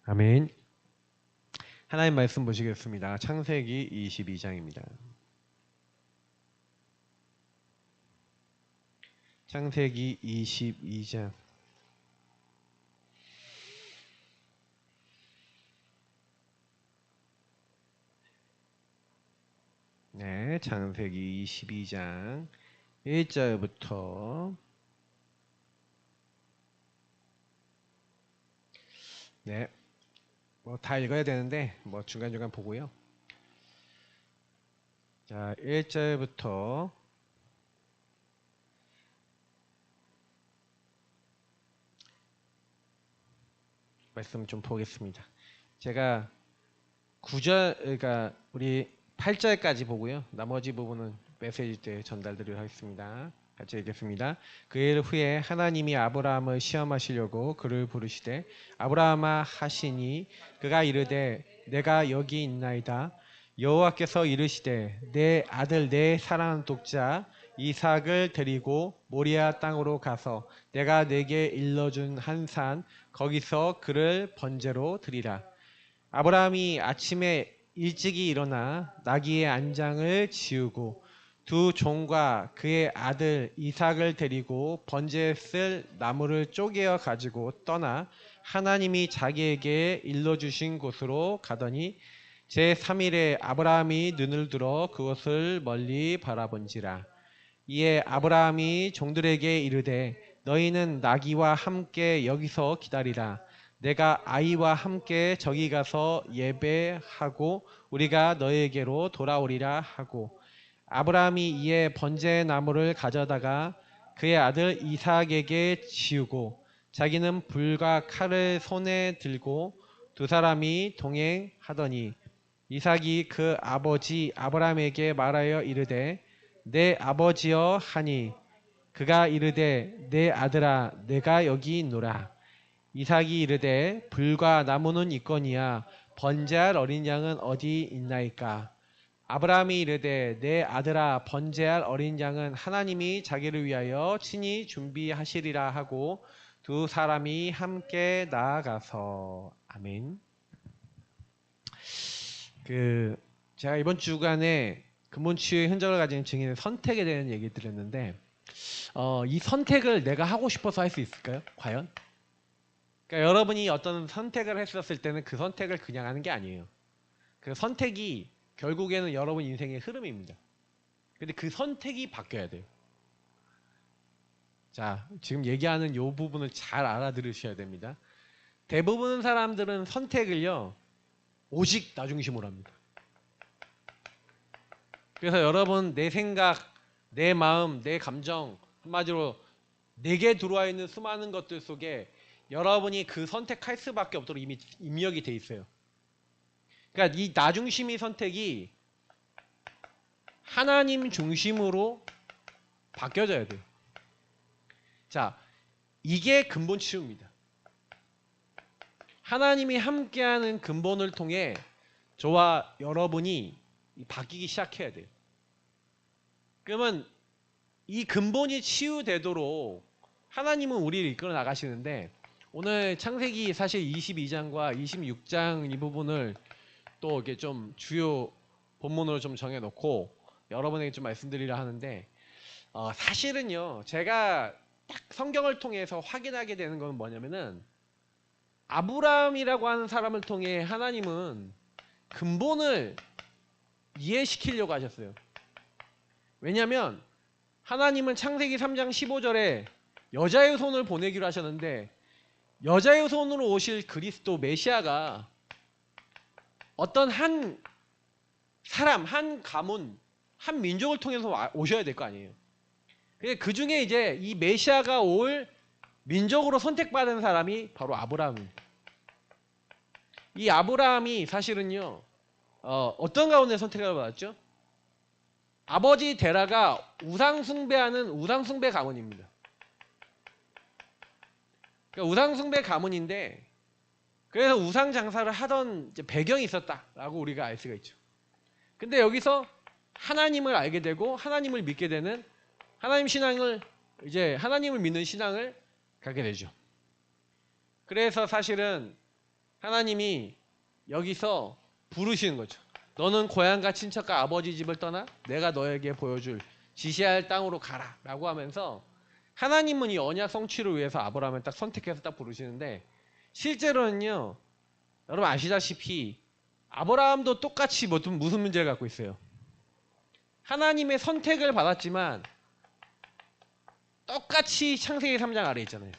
아멘. 하나님 말씀 보시겠습니다. 창세기 22장입니다. 창세기 22장. 네, 창세기 22장 1절부터 네, 다 읽어야 되는데 중간중간 보고요. 자, 1절부터 말씀 좀 보겠습니다. 제가 9절, 그러니까 우리 8절까지 보고요. 나머지 부분은 메시지 때 전달드리도록 하겠습니다. 같이 읽겠습니다. 그 일 후에 하나님이 아브라함을 시험하시려고 그를 부르시되 아브라함아 하시니 그가 이르되 내가 여기 있나이다. 여호와께서 이르시되 내 아들 내 사랑하는 독자 이삭을 데리고 모리아 땅으로 가서 내가 내게 일러준 한 산 거기서 그를 번제로 드리라. 아브라함이 아침에 일찍이 일어나 나귀의 안장을 지우고 두 종과 그의 아들 이삭을 데리고 번제에 쓸 나무를 쪼개어 가지고 떠나 하나님이 자기에게 일러주신 곳으로 가더니 제3일에 아브라함이 눈을 들어 그것을 멀리 바라본지라. 이에 아브라함이 종들에게 이르되 너희는 나귀와 함께 여기서 기다리라. 내가 아이와 함께 저기 가서 예배하고 우리가 너희에게로 돌아오리라 하고 아브라함이 이에 번제의 나무를 가져다가 그의 아들 이삭에게 지우고 자기는 불과 칼을 손에 들고 두 사람이 동행하더니 이삭이 그 아버지 아브라함에게 말하여 이르되 내 아버지여 하니 그가 이르되 내 아들아 내가 여기 있노라. 이삭이 이르되 불과 나무는 있거니와 번제할 어린 양은 어디 있나이까. 아브라함이 이르되 내 아들아 번제할 어린 양은 하나님이 자기를 위하여 친히 준비하시리라 하고 두 사람이 함께 나아가서 아멘. 제가 이번 주간에 근본치유의 흔적을 가진 증인의 선택에 대한 얘기 드렸는데 이 선택을 내가 하고 싶어서 할 수 있을까요? 과연? 그러니까 여러분이 어떤 선택을 했었을 때는 그 선택을 그냥 하는 게 아니에요. 그 선택이 결국에는 여러분 인생의 흐름입니다. 근데 그 선택이 바뀌어야 돼요. 자, 지금 얘기하는 이 부분을 잘 알아들으셔야 됩니다. 대부분 사람들은 선택을요, 오직 나 중심으로 합니다. 그래서 여러분 내 생각, 내 마음, 내 감정, 한마디로 내게 들어와 있는 수많은 것들 속에 여러분이 그 선택할 수밖에 없도록 이미 입력이 돼 있어요. 그러니까 이 나 중심의 선택이 하나님 중심으로 바뀌어져야 돼요. 자, 이게 근본 치유입니다. 하나님이 함께하는 근본을 통해 저와 여러분이 바뀌기 시작해야 돼요. 그러면 이 근본이 치유되도록 하나님은 우리를 이끌어 나가시는데 오늘 창세기 사실 22장과 26장 이 부분을 또 이렇게 좀 주요 본문으로 좀 정해놓고 여러분에게 좀 말씀드리려 하는데 사실은요 제가 딱 성경을 통해서 확인하게 되는 건 뭐냐면은 아브라함이라고 하는 사람을 통해 하나님은 근본을 이해시키려고 하셨어요. 왜냐하면 하나님은 창세기 3장 15절에 여자의 손을 보내기로 하셨는데 여자의 손으로 오실 그리스도 메시아가 어떤 한 사람, 한 가문, 한 민족을 통해서 오셔야 될 거 아니에요. 그 중에 이제 이 메시아가 올 민족으로 선택받은 사람이 바로 아브라함입니다. 이 아브라함이 사실은요, 어떤 가운데 선택을 받았죠? 아버지 데라가 우상숭배하는 우상숭배 가문입니다. 그러니까 우상숭배 가문인데, 그래서 우상 장사를 하던 배경이 있었다라고 우리가 알 수가 있죠. 근데 여기서 하나님을 알게 되고 하나님을 믿게 되는 하나님 신앙을 이제 하나님을 믿는 신앙을 갖게 되죠. 그래서 사실은 하나님이 여기서 부르시는 거죠. 너는 고향과 친척과 아버지 집을 떠나 내가 너에게 보여줄 지시할 땅으로 가라 라고 하면서 하나님은 이 언약 성취를 위해서 아브라함을 딱 선택해서 딱 부르시는데, 실제로는요 여러분 아시다시피 아브라함도 똑같이 무슨 문제를 갖고 있어요. 하나님의 선택을 받았지만 똑같이 창세기 3장 아래 있잖아요.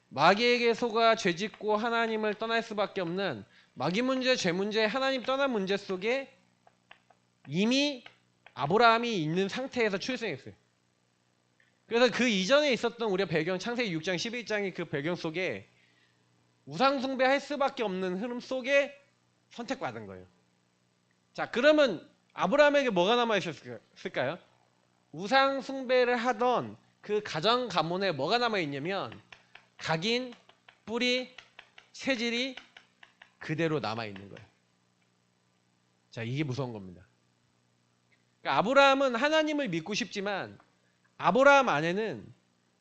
마귀에게 속아 죄짓고 하나님을 떠날 수밖에 없는 마귀 문제, 죄 문제, 하나님 떠난 문제 속에 이미 아브라함이 있는 상태에서 출생했어요. 그래서 그 이전에 있었던 우리가 배경, 창세기 6장 11장의 그 배경 속에 우상숭배할 수밖에 없는 흐름 속에 선택받은 거예요. 자, 그러면 아브라함에게 뭐가 남아있었을까요? 우상숭배를 하던 그 가정 가문에 뭐가 남아있냐면 각인, 뿌리, 체질이 그대로 남아있는 거예요. 자, 이게 무서운 겁니다. 그러니까 아브라함은 하나님을 믿고 싶지만 아브라함 안에는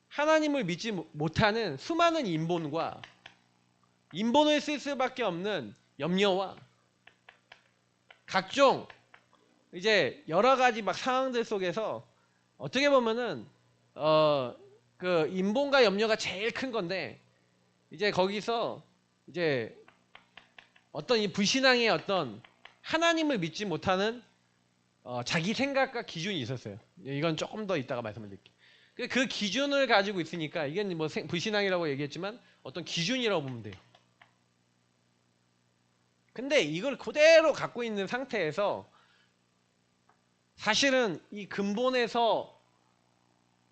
하나님을 믿지 못하는 수많은 인본과 인본을 쓸 수밖에 없는 염려와 각종 이제 여러 가지 막 상황들 속에서 어떻게 보면은 그 인본과 염려가 제일 큰 건데, 이제 거기서 이제 어떤 이 불신앙의 어떤 하나님을 믿지 못하는 자기 생각과 기준이 있었어요. 이건 조금 더 이따가 말씀을 드릴게요. 그 기준을 가지고 있으니까 이게 뭐 불신앙이라고 얘기했지만 어떤 기준이라고 보면 돼요. 근데 이걸 그대로 갖고 있는 상태에서 사실은 이 근본에서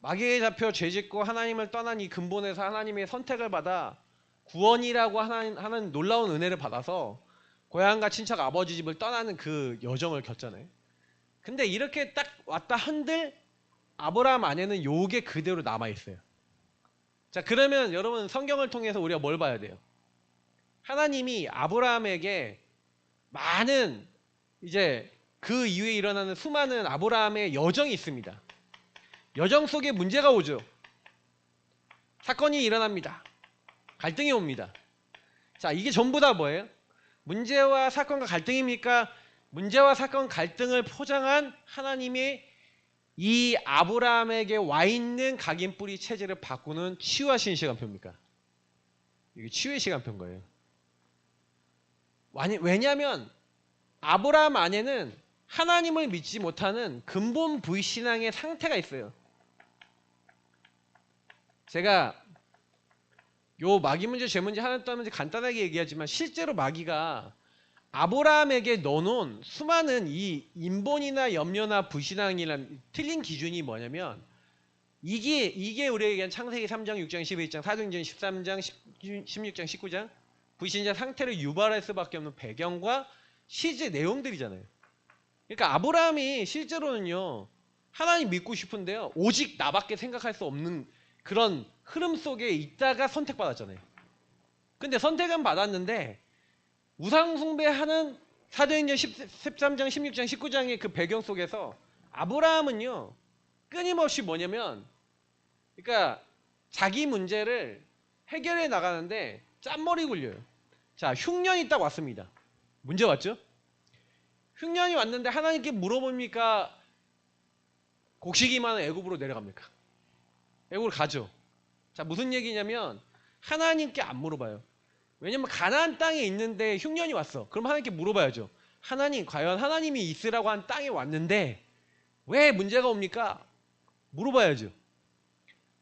마귀에 잡혀 죄짓고 하나님을 떠난 이 근본에서 하나님의 선택을 받아 구원이라고 하는 놀라운 은혜를 받아서 고향과 친척 아버지 집을 떠나는 그 여정을 겪잖아요. 근데 이렇게 딱 왔다 한들 아브라함 안에는 요게 그대로 남아있어요. 자, 그러면 여러분 성경을 통해서 우리가 뭘 봐야 돼요? 하나님이 아브라함에게 많은 이제 그 이후에 일어나는 수많은 아브라함의 여정이 있습니다. 여정 속에 문제가 오죠. 사건이 일어납니다. 갈등이 옵니다. 자, 이게 전부 다 뭐예요? 문제와 사건과 갈등입니까? 문제와 사건 갈등을 포장한 하나님의 이 아브라함에게 와 있는 각인 뿌리 체질을 바꾸는 치유하신 시간표입니까? 이게 치유의 시간표인 거예요. 왜냐하면 아브라함 안에는 하나님을 믿지 못하는 근본 불신앙의 상태가 있어요. 제가 요 마귀 문제, 죄 문제, 하나님 떠난 문제 간단하게 얘기하지만 실제로 마귀가 아브라함에게 넣어놓은 수많은 이 인본이나 염려나 불신앙이란 틀린 기준이 뭐냐면 이게 우리에게 얘기한 창세기 3장, 6장, 11장, 사도행전 13장, 16장, 19장 불신자 상태를 유발할 수밖에 없는 배경과 실제 내용들이잖아요. 그러니까 아브라함이 실제로는요 하나님 믿고 싶은데요 오직 나밖에 생각할 수 없는 그런 흐름 속에 있다가 선택받았잖아요. 근데 선택은 받았는데 우상숭배하는 사도행전 13장, 16장, 19장의 그 배경 속에서 아브라함은요 끊임없이 뭐냐면 그러니까 자기 문제를 해결해 나가는데 짠머리 굴려요. 자, 흉년이 딱 왔습니다. 문제 왔죠? 흉년이 왔는데 하나님께 물어봅니까? 곡식이 많은 애굽으로 내려갑니까? 애굽으로 가죠. 자, 무슨 얘기냐면 하나님께 안 물어봐요. 왜냐면 가나안 땅에 있는데 흉년이 왔어. 그럼 하나님께 물어봐야죠. 하나님, 과연 하나님이 있으라고 한 땅에 왔는데 왜 문제가 옵니까? 물어봐야죠.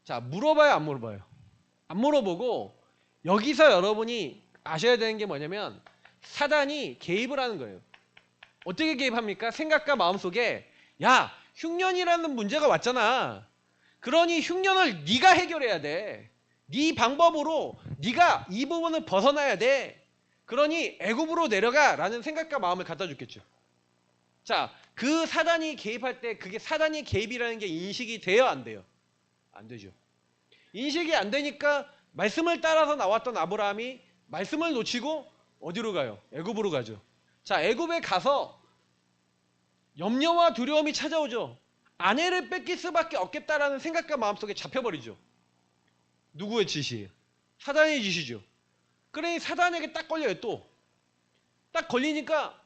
자, 물어봐요, 안 물어봐요? 안 물어보고 여기서 여러분이 아셔야 되는 게 뭐냐면 사단이 개입을 하는 거예요. 어떻게 개입합니까? 생각과 마음속에 야, 흉년이라는 문제가 왔잖아. 그러니 흉년을 네가 해결해야 돼. 네 방법으로 네가 이 부분을 벗어나야 돼. 그러니 애굽으로 내려가 라는 생각과 마음을 갖다 줬겠죠. 자, 그 사단이 개입할 때 그게 사단이 개입이라는 게 인식이 돼요, 안 돼요? 안 되죠. 인식이 안 되니까 말씀을 따라서 나왔던 아브라함이 말씀을 놓치고 어디로 가요? 애굽으로 가죠. 자, 애굽에 가서 염려와 두려움이 찾아오죠. 아내를 뺏길 수밖에 없겠다라는 생각과 마음속에 잡혀버리죠. 누구의 지시예요? 사단의 지시죠. 그러니 사단에게 딱 걸려요. 또 딱 걸리니까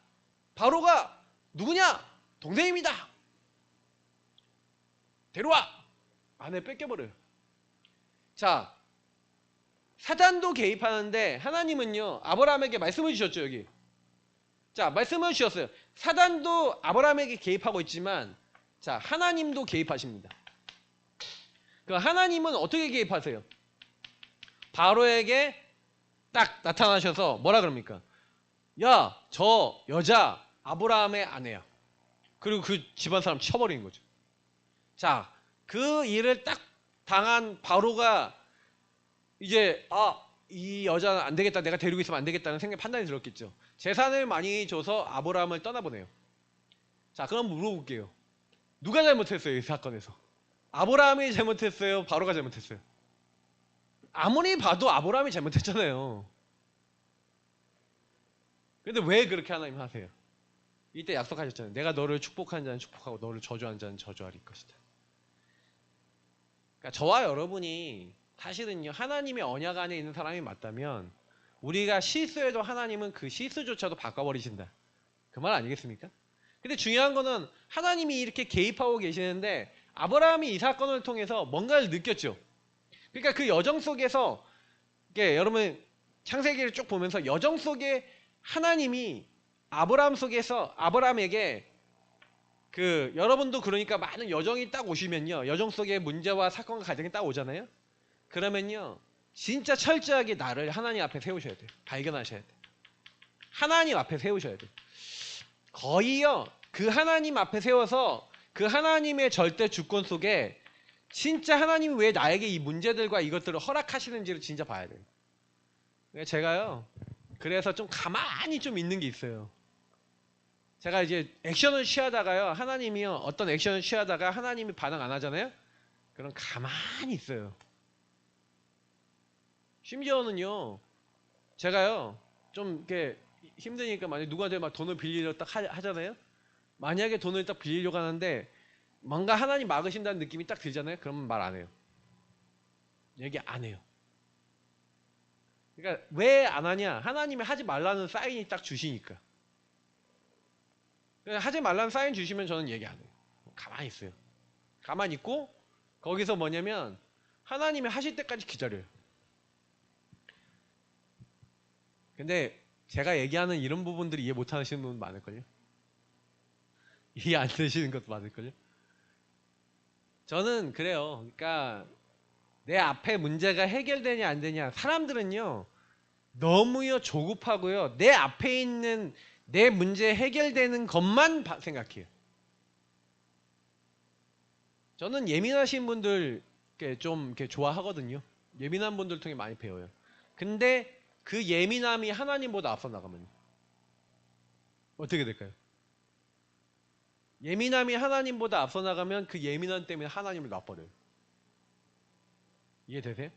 바로가 누구냐? 동생입니다. 데려와. 아내 뺏겨버려요. 자, 사단도 개입하는데 하나님은요 아브라함에게 말씀을 주셨죠. 여기 자 말씀을 주셨어요. 사단도 아브라함에게 개입하고 있지만 자 하나님도 개입하십니다. 그 하나님은 어떻게 개입하세요? 바로에게 딱 나타나셔서 뭐라 그럽니까? 야, 저 여자 아브라함의 아내야. 그리고 그 집안 사람 쳐버리는 거죠. 자, 그 일을 딱 당한 바로가 이제 이 여자는 안 되겠다. 내가 데리고 있으면 안 되겠다는 생각 판단이 들었겠죠. 재산을 많이 줘서 아브라함을 떠나보내요. 자, 그럼 물어볼게요. 누가 잘못했어요? 이 사건에서. 아브라함이 잘못했어요? 바로가 잘못했어요? 아무리 봐도 아브라함이 잘못했잖아요. 근데 왜 그렇게 하나님 하세요? 이때 약속하셨잖아요. 내가 너를 축복하는 자는 축복하고 너를 저주하는 자는 저주할 것이다. 그러니까 저와 여러분이 사실은요 하나님의 언약 안에 있는 사람이 맞다면 우리가 실수해도 하나님은 그 실수조차도 바꿔버리신다. 그 말 아니겠습니까? 근데 중요한 거는 하나님이 이렇게 개입하고 계시는데 아브라함이 이 사건을 통해서 뭔가를 느꼈죠. 그러니까 그 여정 속에서 여러분 창세기를 쭉 보면서 여정 속에 하나님이 아브라함 속에서 아브라함에게 여러분도 그러니까 많은 여정이 딱 오시면요 여정 속에 문제와 사건과 가정이 딱 오잖아요. 그러면요 진짜 철저하게 나를 하나님 앞에 세우셔야 돼요. 발견하셔야 돼요. 하나님 앞에 세우셔야 돼요. 거의요 그 하나님 앞에 세워서 그 하나님의 절대 주권 속에 진짜 하나님이 왜 나에게 이 문제들과 이것들을 허락하시는지를 진짜 봐야 돼요. 제가요 그래서 좀 가만히 좀 있는 게 있어요. 제가 이제 액션을 취하다가요 하나님이요 어떤 액션을 취하다가 하나님이 반응 안 하잖아요. 그럼 가만히 있어요. 심지어는요 제가요 좀 이렇게 힘드니까 만약에 누구한테 막 돈을 빌리려 딱 하잖아요. 만약에 돈을 딱 빌리려고 하는데 뭔가 하나님 막으신다는 느낌이 딱 들잖아요. 그러면 말 안 해요. 얘기 안 해요. 그러니까 왜 안 하냐? 하나님이 하지 말라는 사인이 딱 주시니까. 하지 말라는 사인 주시면 저는 얘기 안 해요. 가만히 있어요. 가만히 있고 거기서 뭐냐면 하나님이 하실 때까지 기다려요. 근데 제가 얘기하는 이런 부분들이 이해 못 하시는 분 많을걸요? 이해 안 되시는 것도 많을걸요? 저는 그래요. 그러니까 내 앞에 문제가 해결되냐 안 되냐 사람들은요 너무요 조급하고요 내 앞에 있는 내 문제 해결되는 것만 생각해요. 저는 예민하신 분들 좀 이렇게 좋아하거든요. 예민한 분들 통해 많이 배워요. 근데 그 예민함이 하나님보다 앞서 나가면 어떻게 될까요? 예민함이 하나님보다 앞서 나가면 그 예민함 때문에 하나님을 놔버려요. 이해되세요?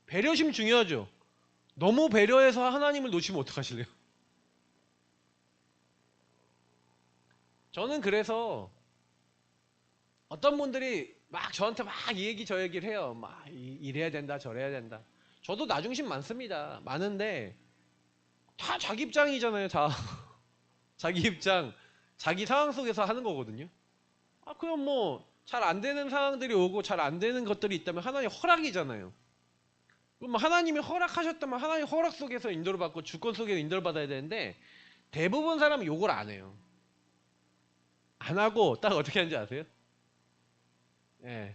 배려심 중요하죠. 너무 배려해서 하나님을 놓치면 어떡하실래요? 저는 그래서 어떤 분들이 막 저한테 막 이 얘기 저 얘기를 해요. 막 이래야 된다 저래야 된다. 저도 나중심 많습니다. 많은데 다 자기 입장이잖아요. 다 자기 입장 자기 상황 속에서 하는 거거든요. 그럼 뭐 잘 안 되는 상황들이 오고 잘 안 되는 것들이 있다면 하나님 허락이잖아요. 그럼 하나님이 허락하셨다면 하나님 허락 속에서 인도를 받고 주권 속에서 인도를 받아야 되는데 대부분 사람은 욕을 안 해요. 안 하고 딱 어떻게 하는지 아세요? 예.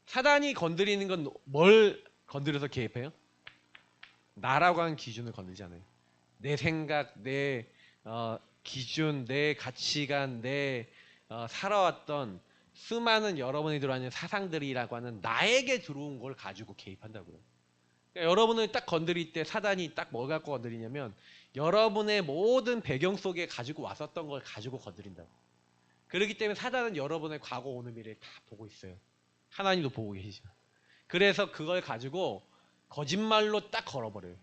사단이 건드리는 건 뭘 건드려서 개입해요? 나라고 하는 기준을 건들잖아요. 내 생각, 내 기준, 내 가치관, 내 살아왔던 수많은 여러분이 들어있는 사상들이라고 하는 나에게 들어온 걸 가지고 개입한다고요. 그러니까 여러분을 딱 건드릴 때 사단이 딱 뭘 갖고 건드리냐면 여러분의 모든 배경 속에 가지고 왔었던 걸 가지고 건드린다고. 그렇기 때문에 사단은 여러분의 과거, 오늘, 미래를 다 보고 있어요. 하나님도 보고 계시지만. 그래서 그걸 가지고 거짓말로 딱 걸어버려요.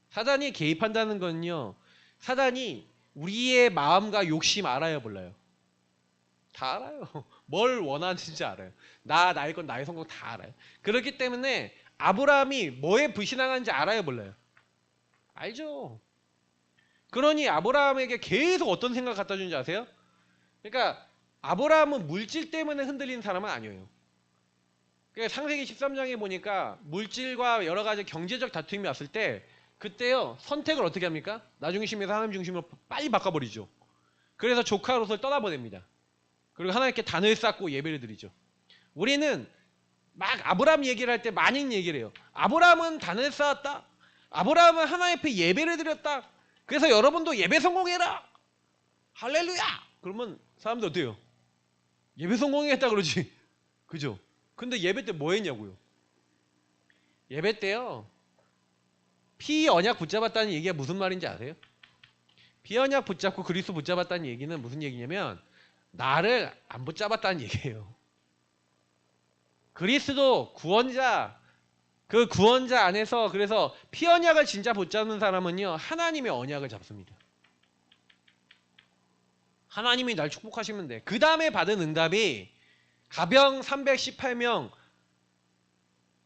사단이 개입한다는 건요. 사단이 우리의 마음과 욕심 알아요, 몰라요? 다 알아요. 뭘 원하는지 알아요. 나의 건 나의 성공 다 알아요. 그렇기 때문에 아브라함이 뭐에 불신앙한지 알아요, 몰라요? 알죠. 그러니 아브라함에게 계속 어떤 생각 갖다 주는지 아세요? 그러니까 아브라함은 물질 때문에 흔들리는 사람은 아니에요. 그러니까 창세기 13장에 보니까 물질과 여러 가지 경제적 다툼이 왔을 때 그때요 선택을 어떻게 합니까? 나 중심에서 하나님 중심으로 빨리 바꿔버리죠. 그래서 조카 롯을 떠나보냅니다. 그리고 하나님께 단을 쌓고 예배를 드리죠. 우리는 막 아브라함 얘기를 할 때 많은 얘기를 해요. 아브라함은 단을 쌓았다. 아브라함은 하나님 앞에 예배를 드렸다. 그래서 여러분도 예배 성공해라. 할렐루야. 그러면 사람들 어때요? 예배 성공했다 그러지. 그죠? 근데 예배 때 뭐 했냐고요? 예배 때요. 피언약 붙잡았다는 얘기가 무슨 말인지 아세요? 피언약 붙잡고 그리스도 붙잡았다는 얘기는 무슨 얘기냐면 나를 안 붙잡았다는 얘기예요. 그리스도 구원자, 그 구원자 안에서 그래서 피언약을 진짜 붙잡는 사람은요 하나님의 언약을 잡습니다. 하나님이 날 축복하시면 돼. 그 다음에 받은 응답이 가병 318명.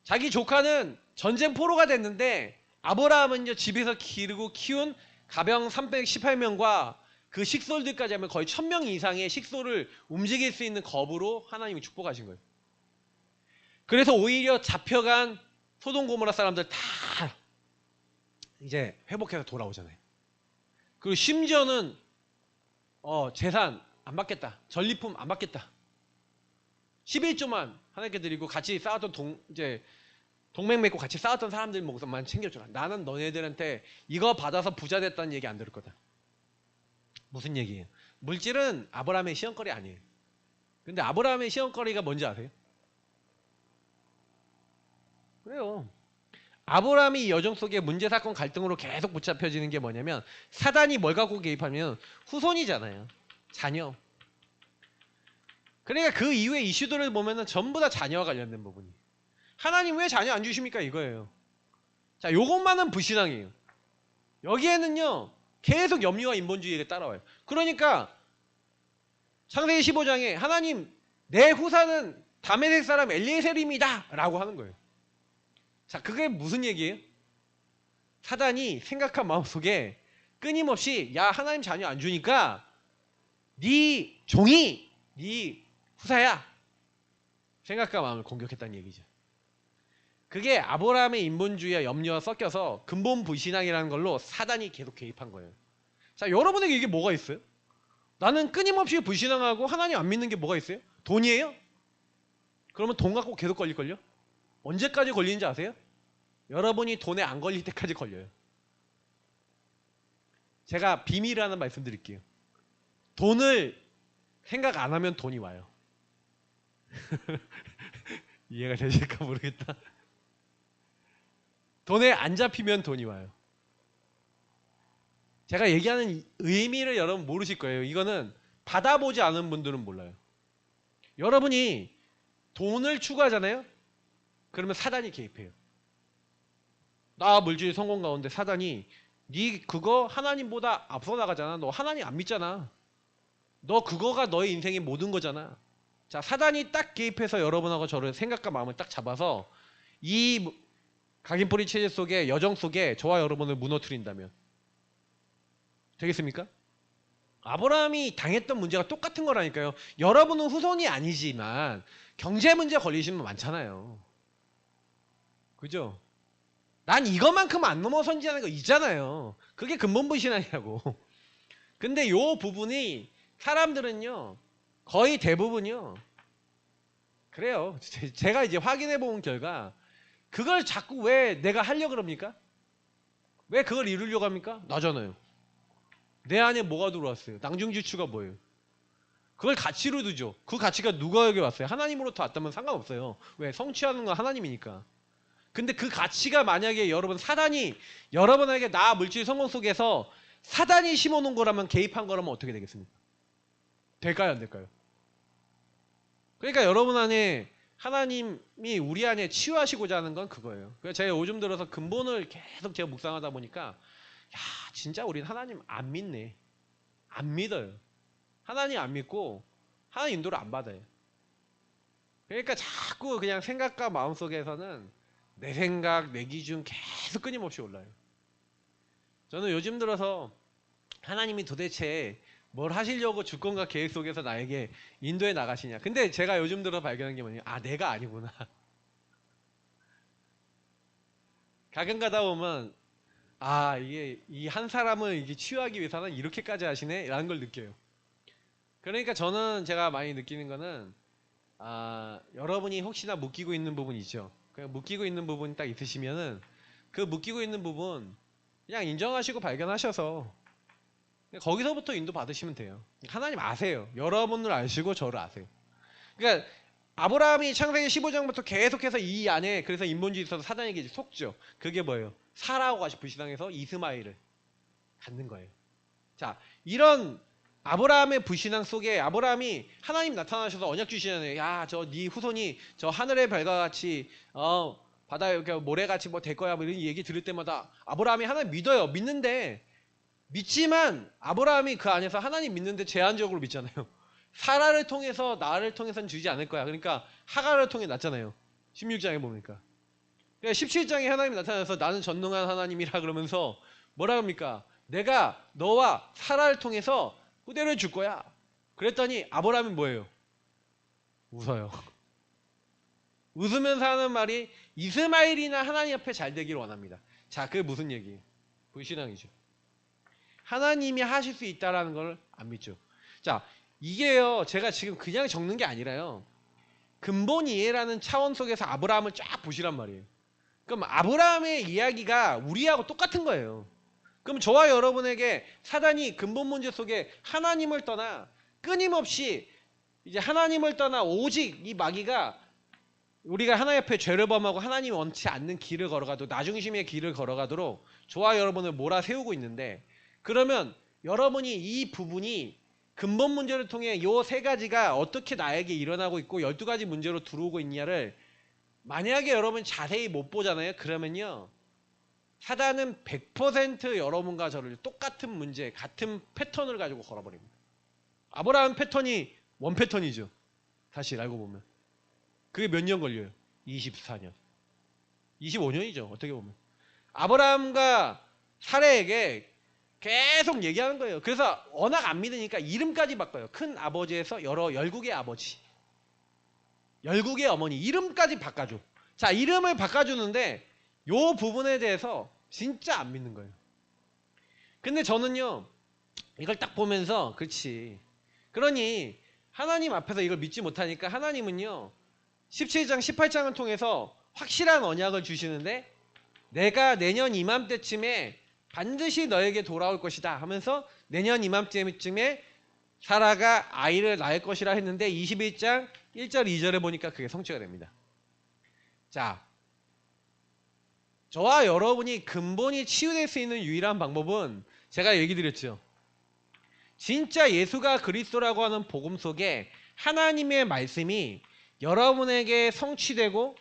자기 조카는 전쟁 포로가 됐는데 아브라함은요 집에서 기르고 키운 가병 318명과 그 식솔들까지 하면 거의 1000명 이상의 식솔을 움직일 수 있는 겁으로 하나님이 축복하신 거예요. 그래서 오히려 잡혀간 소돔 고모라 사람들 다 이제 회복해서 돌아오잖아요. 그리고 심지어는 재산 안 받겠다. 전리품 안 받겠다. 11조만 하나님께 드리고 같이 싸웠던 이제 동맹 맺고 같이 싸웠던 사람들 목숨만 챙겨주라. 나는 너네들한테 이거 받아서 부자 됐다는 얘기 안 들을 거다. 무슨 얘기예요? 물질은 아브라함의 시험거리 아니에요. 근데 아브라함의 시험거리가 뭔지 아세요? 그래요. 아브라함이 이 여정 속에 문제 사건 갈등으로 계속 붙잡혀지는 게 뭐냐면 사단이 뭘 갖고 개입하면 후손이잖아요. 자녀. 그러니까 그 이후의 이슈들을 보면은 전부 다 자녀와 관련된 부분이. 하나님 왜 자녀 안 주십니까? 이거예요. 자, 요것만은 불신앙이에요. 여기에는요 계속 염려와 인본주의가 따라와요. 그러니까 창세기 15장에 하나님 내 후사는 다메섹 사람 엘리에셀입니다 라고 하는 거예요. 자, 그게 무슨 얘기예요? 사단이 생각한 마음속에 끊임없이 야 하나님 자녀 안 주니까 네 종이 네 후사야 생각과 마음을 공격했다는 얘기죠. 그게 아브라함의 인본주의와 염려와 섞여서 근본 불신앙이라는 걸로 사단이 계속 개입한 거예요. 자, 여러분에게 이게 뭐가 있어요? 나는 끊임없이 불신앙하고 하나님 안 믿는 게 뭐가 있어요? 돈이에요? 그러면 돈 갖고 계속 걸릴걸요? 언제까지 걸리는지 아세요? 여러분이 돈에 안 걸릴 때까지 걸려요. 제가 비밀을 하나 말씀드릴게요. 돈을 생각 안 하면 돈이 와요. 이해가 되실까 모르겠다. 돈에 안 잡히면 돈이 와요. 제가 얘기하는 의미를 여러분 모르실 거예요. 이거는 받아보지 않은 분들은 몰라요. 여러분이 돈을 추구하잖아요. 그러면 사단이 개입해요. 나 물질 성공 가운데 사단이 네 그거 하나님보다 앞서 나가잖아. 너 하나님 안 믿잖아. 너 그거가 너의 인생의 모든 거잖아. 자, 사단이 딱 개입해서 여러분하고 저를 생각과 마음을 딱 잡아서 이 각인뿌리 체제 속에 여정 속에 저와 여러분을 무너뜨린다면 되겠습니까? 아브라함이 당했던 문제가 똑같은 거라니까요. 여러분은 후손이 아니지만 경제 문제 걸리시는 분 많잖아요. 그죠? 난 이것만큼 안 넘어선지하는 거 있잖아요. 그게 근본불신앙이라고. 근데 요 부분이 사람들은요 거의 대부분요 그래요. 제가 이제 확인해 본 결과 그걸 자꾸 왜 내가 하려고 그럽니까? 왜 그걸 이루려고 합니까? 나잖아요. 내 안에 뭐가 들어왔어요? 낭중지추가 뭐예요? 그걸 가치로 두죠. 그 가치가 누구에게 왔어요? 하나님으로부터 왔다면 상관없어요. 왜? 성취하는 건 하나님이니까. 근데 그 가치가 만약에 여러분 사단이 여러분에게 나 물질 성공 속에서 사단이 심어놓은 거라면 개입한 거라면 어떻게 되겠습니까? 될까요? 안 될까요? 그러니까 여러분 안에 하나님이 우리 안에 치유하시고자 하는 건 그거예요. 그래서 제가 요즘 들어서 근본을 계속 제가 묵상하다 보니까 야 진짜 우린 하나님 안 믿네. 안 믿어요. 하나님 안 믿고 하나님 인도를 안 받아요. 그러니까 자꾸 그냥 생각과 마음속에서는 내 생각, 내 기준 계속 끊임없이 올라요. 저는 요즘 들어서 하나님이 도대체 뭘 하시려고 주권과 계획 속에서 나에게 인도해 나가시냐. 근데 제가 요즘 들어 발견한 게 뭐냐면 내가 아니구나. 가끔 가다 보면 이게 이 한 사람을 이게 치유하기 위해서는 이렇게까지 하시네 라는 걸 느껴요. 그러니까 저는 제가 많이 느끼는 거는 여러분이 혹시나 묶이고 있는 부분 있죠. 그냥 묶이고 있는 부분이 딱 있으시면은 그 묶이고 있는 부분 그냥 인정하시고 발견하셔서 거기서부터 인도 받으시면 돼요. 하나님 아세요. 여러분을 아시고 저를 아세요. 그러니까 아브라함이 창세기 15장부터 계속해서 이 안에 그래서 인본주의 있어서 사단에게 이제 속죠. 그게 뭐예요? 사라고 같이 불신앙해서 이스마엘을 갖는 거예요. 자, 이런 아브라함의 불신앙 속에 아브라함이 하나님 나타나셔서 언약 주시잖아요. 야, 저 네 후손이 저 하늘의 별과 같이 바다의 모래같이 뭐 될 거야 뭐 이런 얘기 들을 때마다 아브라함이 하나님 믿어요. 믿는데 믿지만 아브라함이 그 안에서 하나님 믿는데 제한적으로 믿잖아요. 사라를 통해서 나를 통해서는 주지 않을 거야. 그러니까 하갈을 통해 났잖아요. 16장에 보니까. 그러니까 17장에 하나님이 나타나서 나는 전능한 하나님이라 그러면서 뭐라 합니까? 내가 너와 사라를 통해서 후대를 줄 거야. 그랬더니 아브라함이 뭐예요? 웃어요. 웃으면서 하는 말이 이스마엘이나 하나님 앞에 잘 되기를 원합니다. 자, 그게 무슨 얘기예요? 불신앙이죠. 하나님이 하실 수 있다라는 걸 안 믿죠. 자, 이게요, 제가 지금 그냥 적는 게 아니라요. 근본 이해라는 차원 속에서 아브라함을 쫙 보시란 말이에요. 그럼 아브라함의 이야기가 우리하고 똑같은 거예요. 그럼 저와 여러분에게 사단이 근본 문제 속에 하나님을 떠나 끊임없이 이제 하나님을 떠나 오직 이 마귀가 우리가 하나님 앞에 죄를 범하고 하나님이 원치 않는 길을 걸어가도 나중심의 길을 걸어가도록 저와 여러분을 몰아세우고 있는데 그러면 여러분이 이 부분이 근본 문제를 통해 이 세 가지가 어떻게 나에게 일어나고 있고 12가지 문제로 들어오고 있냐를 만약에 여러분 자세히 못 보잖아요. 그러면요. 사단은 100% 여러분과 저를 똑같은 문제, 같은 패턴을 가지고 걸어버립니다. 아브라함 패턴이 원 패턴이죠. 사실 알고 보면. 그게 몇 년 걸려요? 24년. 25년이죠. 어떻게 보면. 아브라함과 사레에게 계속 얘기하는 거예요. 그래서 워낙 안 믿으니까 이름까지 바꿔요. 큰 아버지에서 열국의 아버지. 열국의 어머니. 이름까지 바꿔줘. 자, 이름을 바꿔주는데 요 부분에 대해서 진짜 안 믿는 거예요. 근데 저는요. 이걸 딱 보면서 그렇지. 그러니 하나님 앞에서 이걸 믿지 못하니까 하나님은요. 17장 18장을 통해서 확실한 언약을 주시는데 내가 내년 이맘때쯤에 반드시 너에게 돌아올 것이다 하면서 내년 이맘때쯤에 사라가 아이를 낳을 것이라 했는데 21장 1절 2절에 보니까 그게 성취가 됩니다. 자, 저와 여러분이 근본이 치유될 수 있는 유일한 방법은 제가 얘기 드렸죠. 진짜 예수가 그리스도라고 하는 복음 속에 하나님의 말씀이 여러분에게 성취되고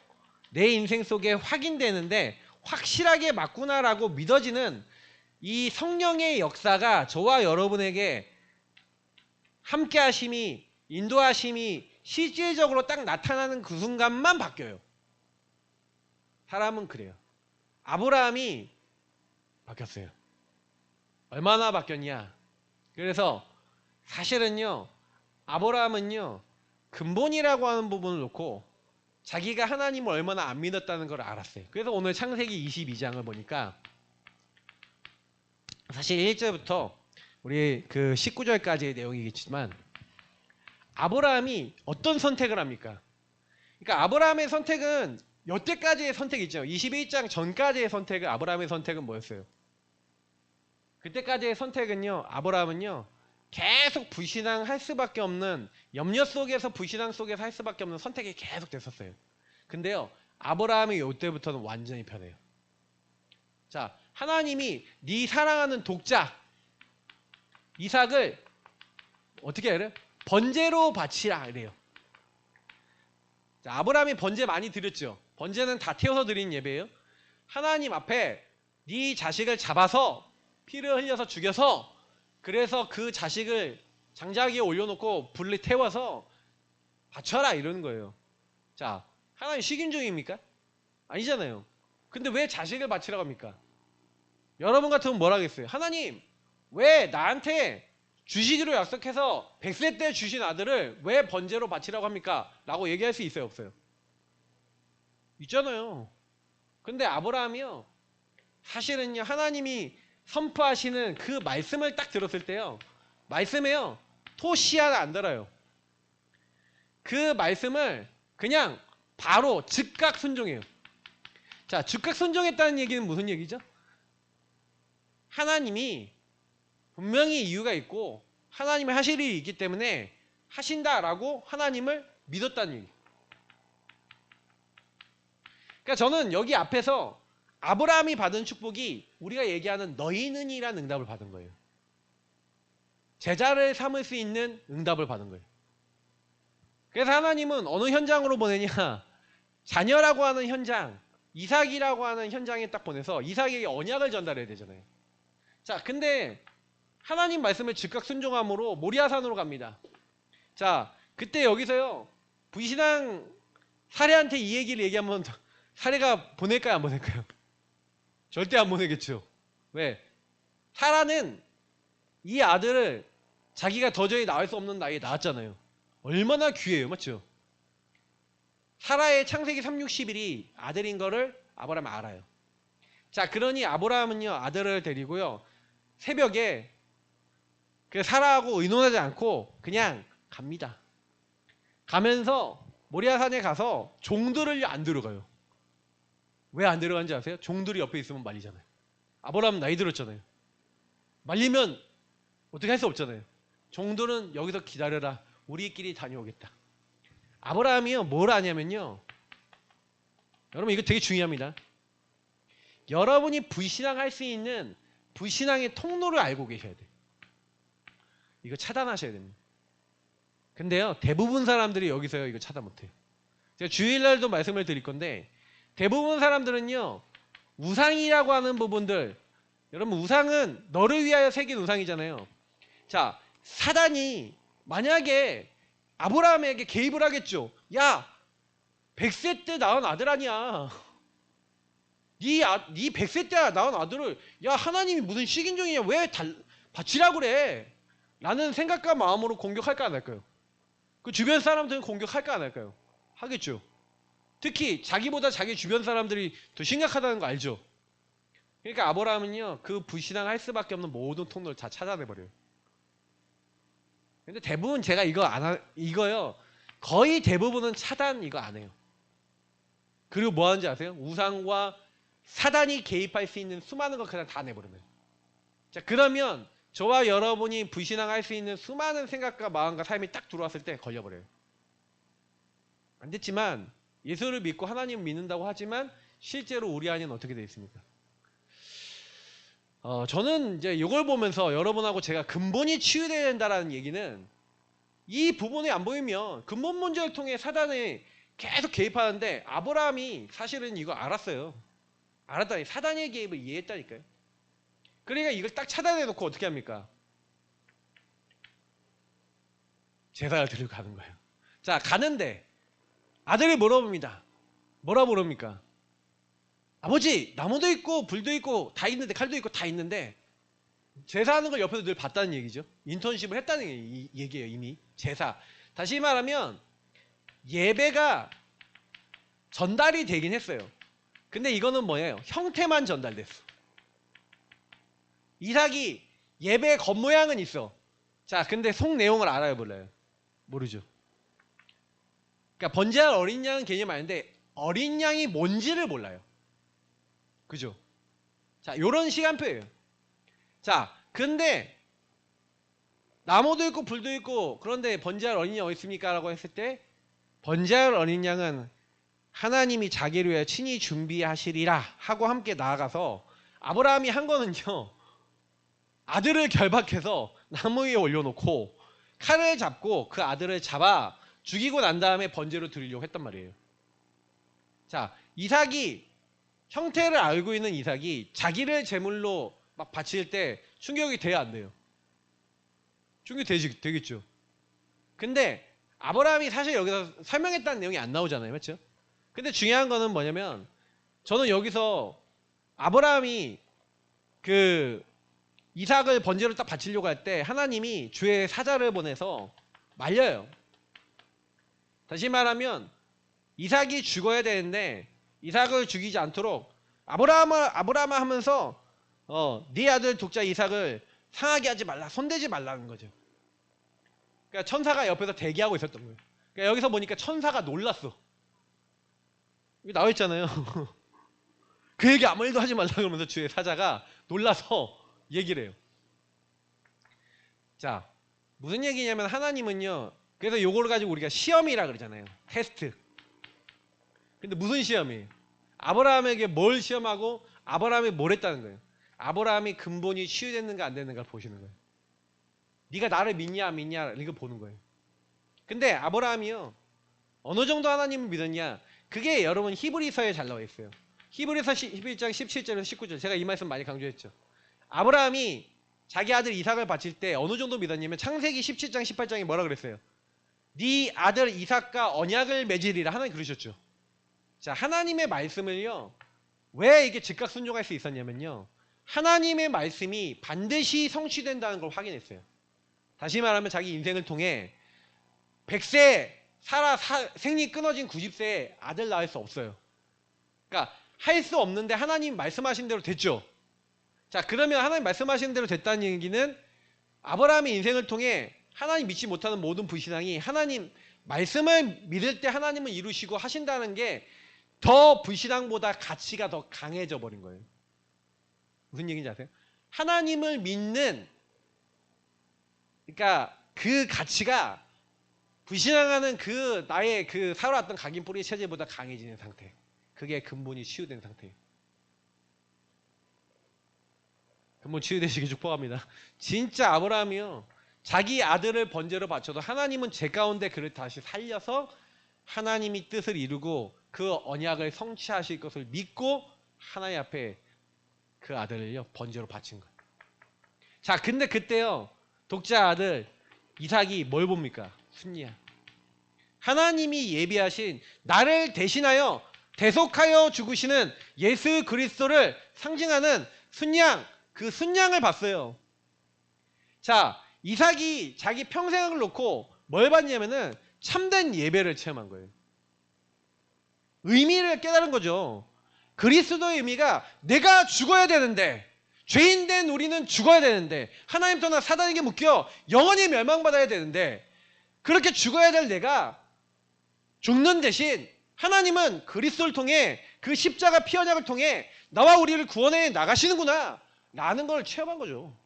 내 인생 속에 확인되는데 확실하게 맞구나라고 믿어지는 이 성령의 역사가 저와 여러분에게 함께 하심이 인도하심이 실질적으로 딱 나타나는 그 순간만 바뀌어요. 사람은 그래요. 아브라함이 바뀌었어요. 얼마나 바뀌었냐. 그래서 사실은요. 아브라함은요. 근본이라고 하는 부분을 놓고 자기가 하나님을 얼마나 안 믿었다는 걸 알았어요. 그래서 오늘 창세기 22장을 보니까 사실 1절부터 우리 그 19절까지의 내용이겠지만 아브라함이 어떤 선택을 합니까? 그러니까 아브라함의 선택은 여태까지의 선택이 있죠. 21장 전까지의 선택은 아브라함의 선택은 뭐였어요? 그때까지의 선택은요. 아브라함은요. 계속 불신앙할 수밖에 없는 염려 속에서 불신앙 속에서 할 수밖에 없는 선택이 계속 됐었어요. 근데요. 아브라함이 이때부터는 완전히 변해요. 자, 하나님이 네 사랑하는 독자 이삭을 어떻게 해요? 번제로 바치라 이래요. 자, 아브라함이 번제 많이 드렸죠. 번제는 다 태워서 드린 예배예요. 하나님 앞에 네 자식을 잡아서 피를 흘려서 죽여서 그래서 그 자식을 장자기에 올려놓고 불에 태워서 바쳐라 이러는 거예요. 자, 하나님 식인종입니까? 아니잖아요. 근데 왜 자식을 바치라고 합니까? 여러분 같으면 뭐라 하겠어요? 하나님, 왜 나한테 주시기로 약속해서 100세 때 주신 아들을 왜 번제로 바치라고 합니까? 라고 얘기할 수 있어요, 없어요? 있잖아요. 근데 아브라함이요, 사실은요, 하나님이 선포하시는 그 말씀을 딱 들었을 때요, 말씀에요, 토시 하나 안 달아요. 그 말씀을 그냥 바로 즉각 순종해요. 자, 즉각 순종했다는 얘기는 무슨 얘기죠? 하나님이 분명히 이유가 있고 하나님이 하실 일이 있기 때문에 하신다라고 하나님을 믿었다는 얘기. 그러니까 저는 여기 앞에서 아브라함이 받은 축복이 우리가 얘기하는 너희는이라는 응답을 받은 거예요. 제자를 삼을 수 있는 응답을 받은 거예요. 그래서 하나님은 어느 현장으로 보내냐, 자녀라고 하는 현장, 이삭이라고 하는 현장에 딱 보내서 이삭에게 언약을 전달해야 되잖아요. 자, 근데 하나님 말씀을 즉각 순종함으로 모리아산으로 갑니다. 자, 그때 여기서요, 불신앙 사례한테 이 얘기를 얘기하면 사례가 보낼까요, 안 보낼까요? 절대 안 보내겠죠. 왜? 사라는 이 아들을 자기가 도저히 낳을 수 없는 나이에 낳았잖아요. 얼마나 귀해요, 맞죠? 사라의 창세기 360일이 아들인 거를 아브라함이 알아요. 자, 그러니 아브라함은요, 아들을 데리고요, 새벽에 그 사라하고 의논하지 않고 그냥 갑니다. 가면서 모리아산에 가서 종들을 안 데려가요. 왜 안 데려간지 아세요? 종들이 옆에 있으면 말리잖아요. 아브라함 나이 들었잖아요. 말리면 어떻게 할 수 없잖아요. 종들은 여기서 기다려라. 우리끼리 다녀오겠다. 아브라함이요, 뭘 하냐면요, 여러분 이거 되게 중요합니다. 여러분이 불신앙할 수 있는 불신앙의 통로를 알고 계셔야 돼요. 이거 차단하셔야 됩니다. 근데요, 대부분 사람들이 여기서요, 이거 차단 못해요. 제가 주일날도 말씀을 드릴 건데, 대부분 사람들은요, 우상이라고 하는 부분들, 여러분 우상은 너를 위하여 새긴 우상이잖아요. 자, 사단이 만약에 아브라함에게 개입을 하겠죠. 야, 100세 때 낳은 아들 아니야. 네 100세 때 낳은 아들을, 야, 하나님이 무슨 식인종이냐, 왜 바치라고 그래? 라는 생각과 마음으로 공격할까 안 할까요? 그 주변 사람들은 공격할까 안 할까요? 하겠죠. 특히 자기보다 자기 주변 사람들이 더 심각하다는 거 알죠? 그러니까 아브라함은요, 그 불신앙할 수밖에 없는 모든 통로를 다 차단해버려요. 근데 대부분 제가 이거요, 거의 대부분은 차단 이거 안 해요. 그리고 뭐 하는지 아세요? 우상과 사단이 개입할 수 있는 수많은 거 그냥 다 내버려요. 자, 그러면 저와 여러분이 불신앙할 수 있는 수많은 생각과 마음과 삶이 딱 들어왔을 때 걸려버려요. 안 됐지만 예수를 믿고 하나님을 믿는다고 하지만 실제로 우리 안에는 어떻게 되어 있습니까? 저는 이제 이걸 보면서 여러분하고 제가 근본이 치유되어야 된다는 얘기는, 이 부분이 안 보이면 근본 문제를 통해 사단이 계속 개입하는데, 아브라함이 사실은 이거 알았어요. 알았다니, 사단의 개입을 이해했다니까요. 그러니까 이걸 딱 차단해놓고 어떻게 합니까? 제사를 드리고 가는 거예요. 자, 가는데 아들이 물어봅니다. 뭐라 물어봅니까? 아버지, 나무도 있고 불도 있고 다 있는데, 칼도 있고 다 있는데, 제사하는 걸 옆에서 늘 봤다는 얘기죠. 인턴십을 했다는 얘기예요. 이미 제사. 다시 말하면 예배가 전달이 되긴 했어요. 근데 이거는 뭐예요? 형태만 전달됐어. 이삭이 예배 겉모양은 있어. 자, 근데 속 내용을 알아요, 몰라요? 모르죠. 그러니까 번제할 어린 양은 개념이 아닌데 어린 양이 뭔지를 몰라요. 그죠? 자, 요런 시간표예요. 자, 근데 나무도 있고 불도 있고, 그런데 번제할 어린 양 어디 있습니까? 라고 했을 때, 번제할 어린 양은 하나님이 자기를 위해 친히 준비하시리라 하고 함께 나아가서, 아브라함이 한 거는요, 아들을 결박해서 나무 위에 올려놓고 칼을 잡고 그 아들을 잡아 죽이고 난 다음에 번제로 드리려고 했단 말이에요. 자, 이삭이, 형태를 알고 있는 이삭이 자기를 제물로 막 바칠 때 충격이 돼야 안 돼요? 충격이 되겠죠. 근데 아브라함이 사실 여기서 설명했다는 내용이 안 나오잖아요, 맞죠? 근데 중요한 거는 뭐냐면, 저는 여기서 아브라함이 그 이삭을 번제로 딱 바치려고 할 때 하나님이 주의 사자를 보내서 말려요. 다시 말하면 이삭이 죽어야 되는데 이삭을 죽이지 않도록 아브라함을 하면서 네 아들 독자 이삭을 상하게 하지 말라, 손대지 말라는 거죠. 그러니까 천사가 옆에서 대기하고 있었던 거예요. 그러니까 여기서 보니까 천사가 놀랐어. 이게 나와 있잖아요. 그 얘기 아무 일도 하지 말라 그러면서 주의 사자가 놀라서 얘기를 해요. 자, 무슨 얘기냐면 하나님은요, 그래서 요거를 가지고 우리가 시험이라 그러잖아요. 테스트. 근데 무슨 시험이에요? 아브라함에게 뭘 시험하고 아브라함이 뭘 했다는 거예요. 아브라함이 근본이 치유됐는가 안 됐는가 보시는 거예요. 네가 나를 믿냐 안 믿냐 이거 보는 거예요. 근데 아브라함이요, 어느 정도 하나님을 믿었냐, 그게 여러분 히브리서에 잘 나와 있어요. 히브리서 11장 17절에서 19절, 제가 이 말씀 많이 강조했죠. 아브라함이 자기 아들 이삭을 바칠 때 어느 정도 믿었냐면 창세기 17장 18장에 뭐라 그랬어요? 네 아들 이삭과 언약을 맺으리라 하나님 그러셨죠. 자, 하나님의 말씀을요, 왜 이게 즉각 순종할 수 있었냐면요, 하나님의 말씀이 반드시 성취된다는 걸 확인했어요. 다시 말하면 자기 인생을 통해 100세 살아 생리 끊어진 90세에 아들 낳을 수 없어요. 그러니까 할 수 없는데 하나님 말씀하신 대로 됐죠. 자, 그러면 하나님 말씀하신 대로 됐다는 얘기는 아브라함의 인생을 통해 하나님 믿지 못하는 모든 불신앙이 하나님 말씀을 믿을 때 하나님을 이루시고 하신다는 게 더 불신앙보다 가치가 더 강해져 버린 거예요. 무슨 얘기인지 아세요? 하나님을 믿는, 그러니까 그 가치가 불신앙하는 그 나의 그 살아왔던 각인뿌리 체제보다 강해지는 상태. 그게 근본이 치유된 상태예요. 근본 치유되시길 축복합니다. 진짜 아브라함이요, 자기 아들을 번제로 바쳐도 하나님은 제 가운데 그를 다시 살려서 하나님이 뜻을 이루고 그 언약을 성취하실 것을 믿고 하나님 앞에 그 아들을요 번제로 바친 거예요. 자, 근데 그때요 독자 아들 이삭이 뭘 봅니까? 순양. 하나님이 예비하신 나를 대신하여 대속하여 죽으시는 예수 그리스도를 상징하는 순양, 그 순양을 봤어요. 자, 이삭이 자기 평생을 놓고 뭘 봤냐면은 참된 예배를 체험한 거예요. 의미를 깨달은 거죠. 그리스도의 의미가 내가 죽어야 되는데, 죄인된 우리는 죽어야 되는데, 하나님 떠나 사단에게 묶여 영원히 멸망받아야 되는데, 그렇게 죽어야 될 내가 죽는 대신 하나님은 그리스도를 통해 그 십자가 피 언약을 통해 나와 우리를 구원해 나가시는구나 라는 걸 체험한 거죠.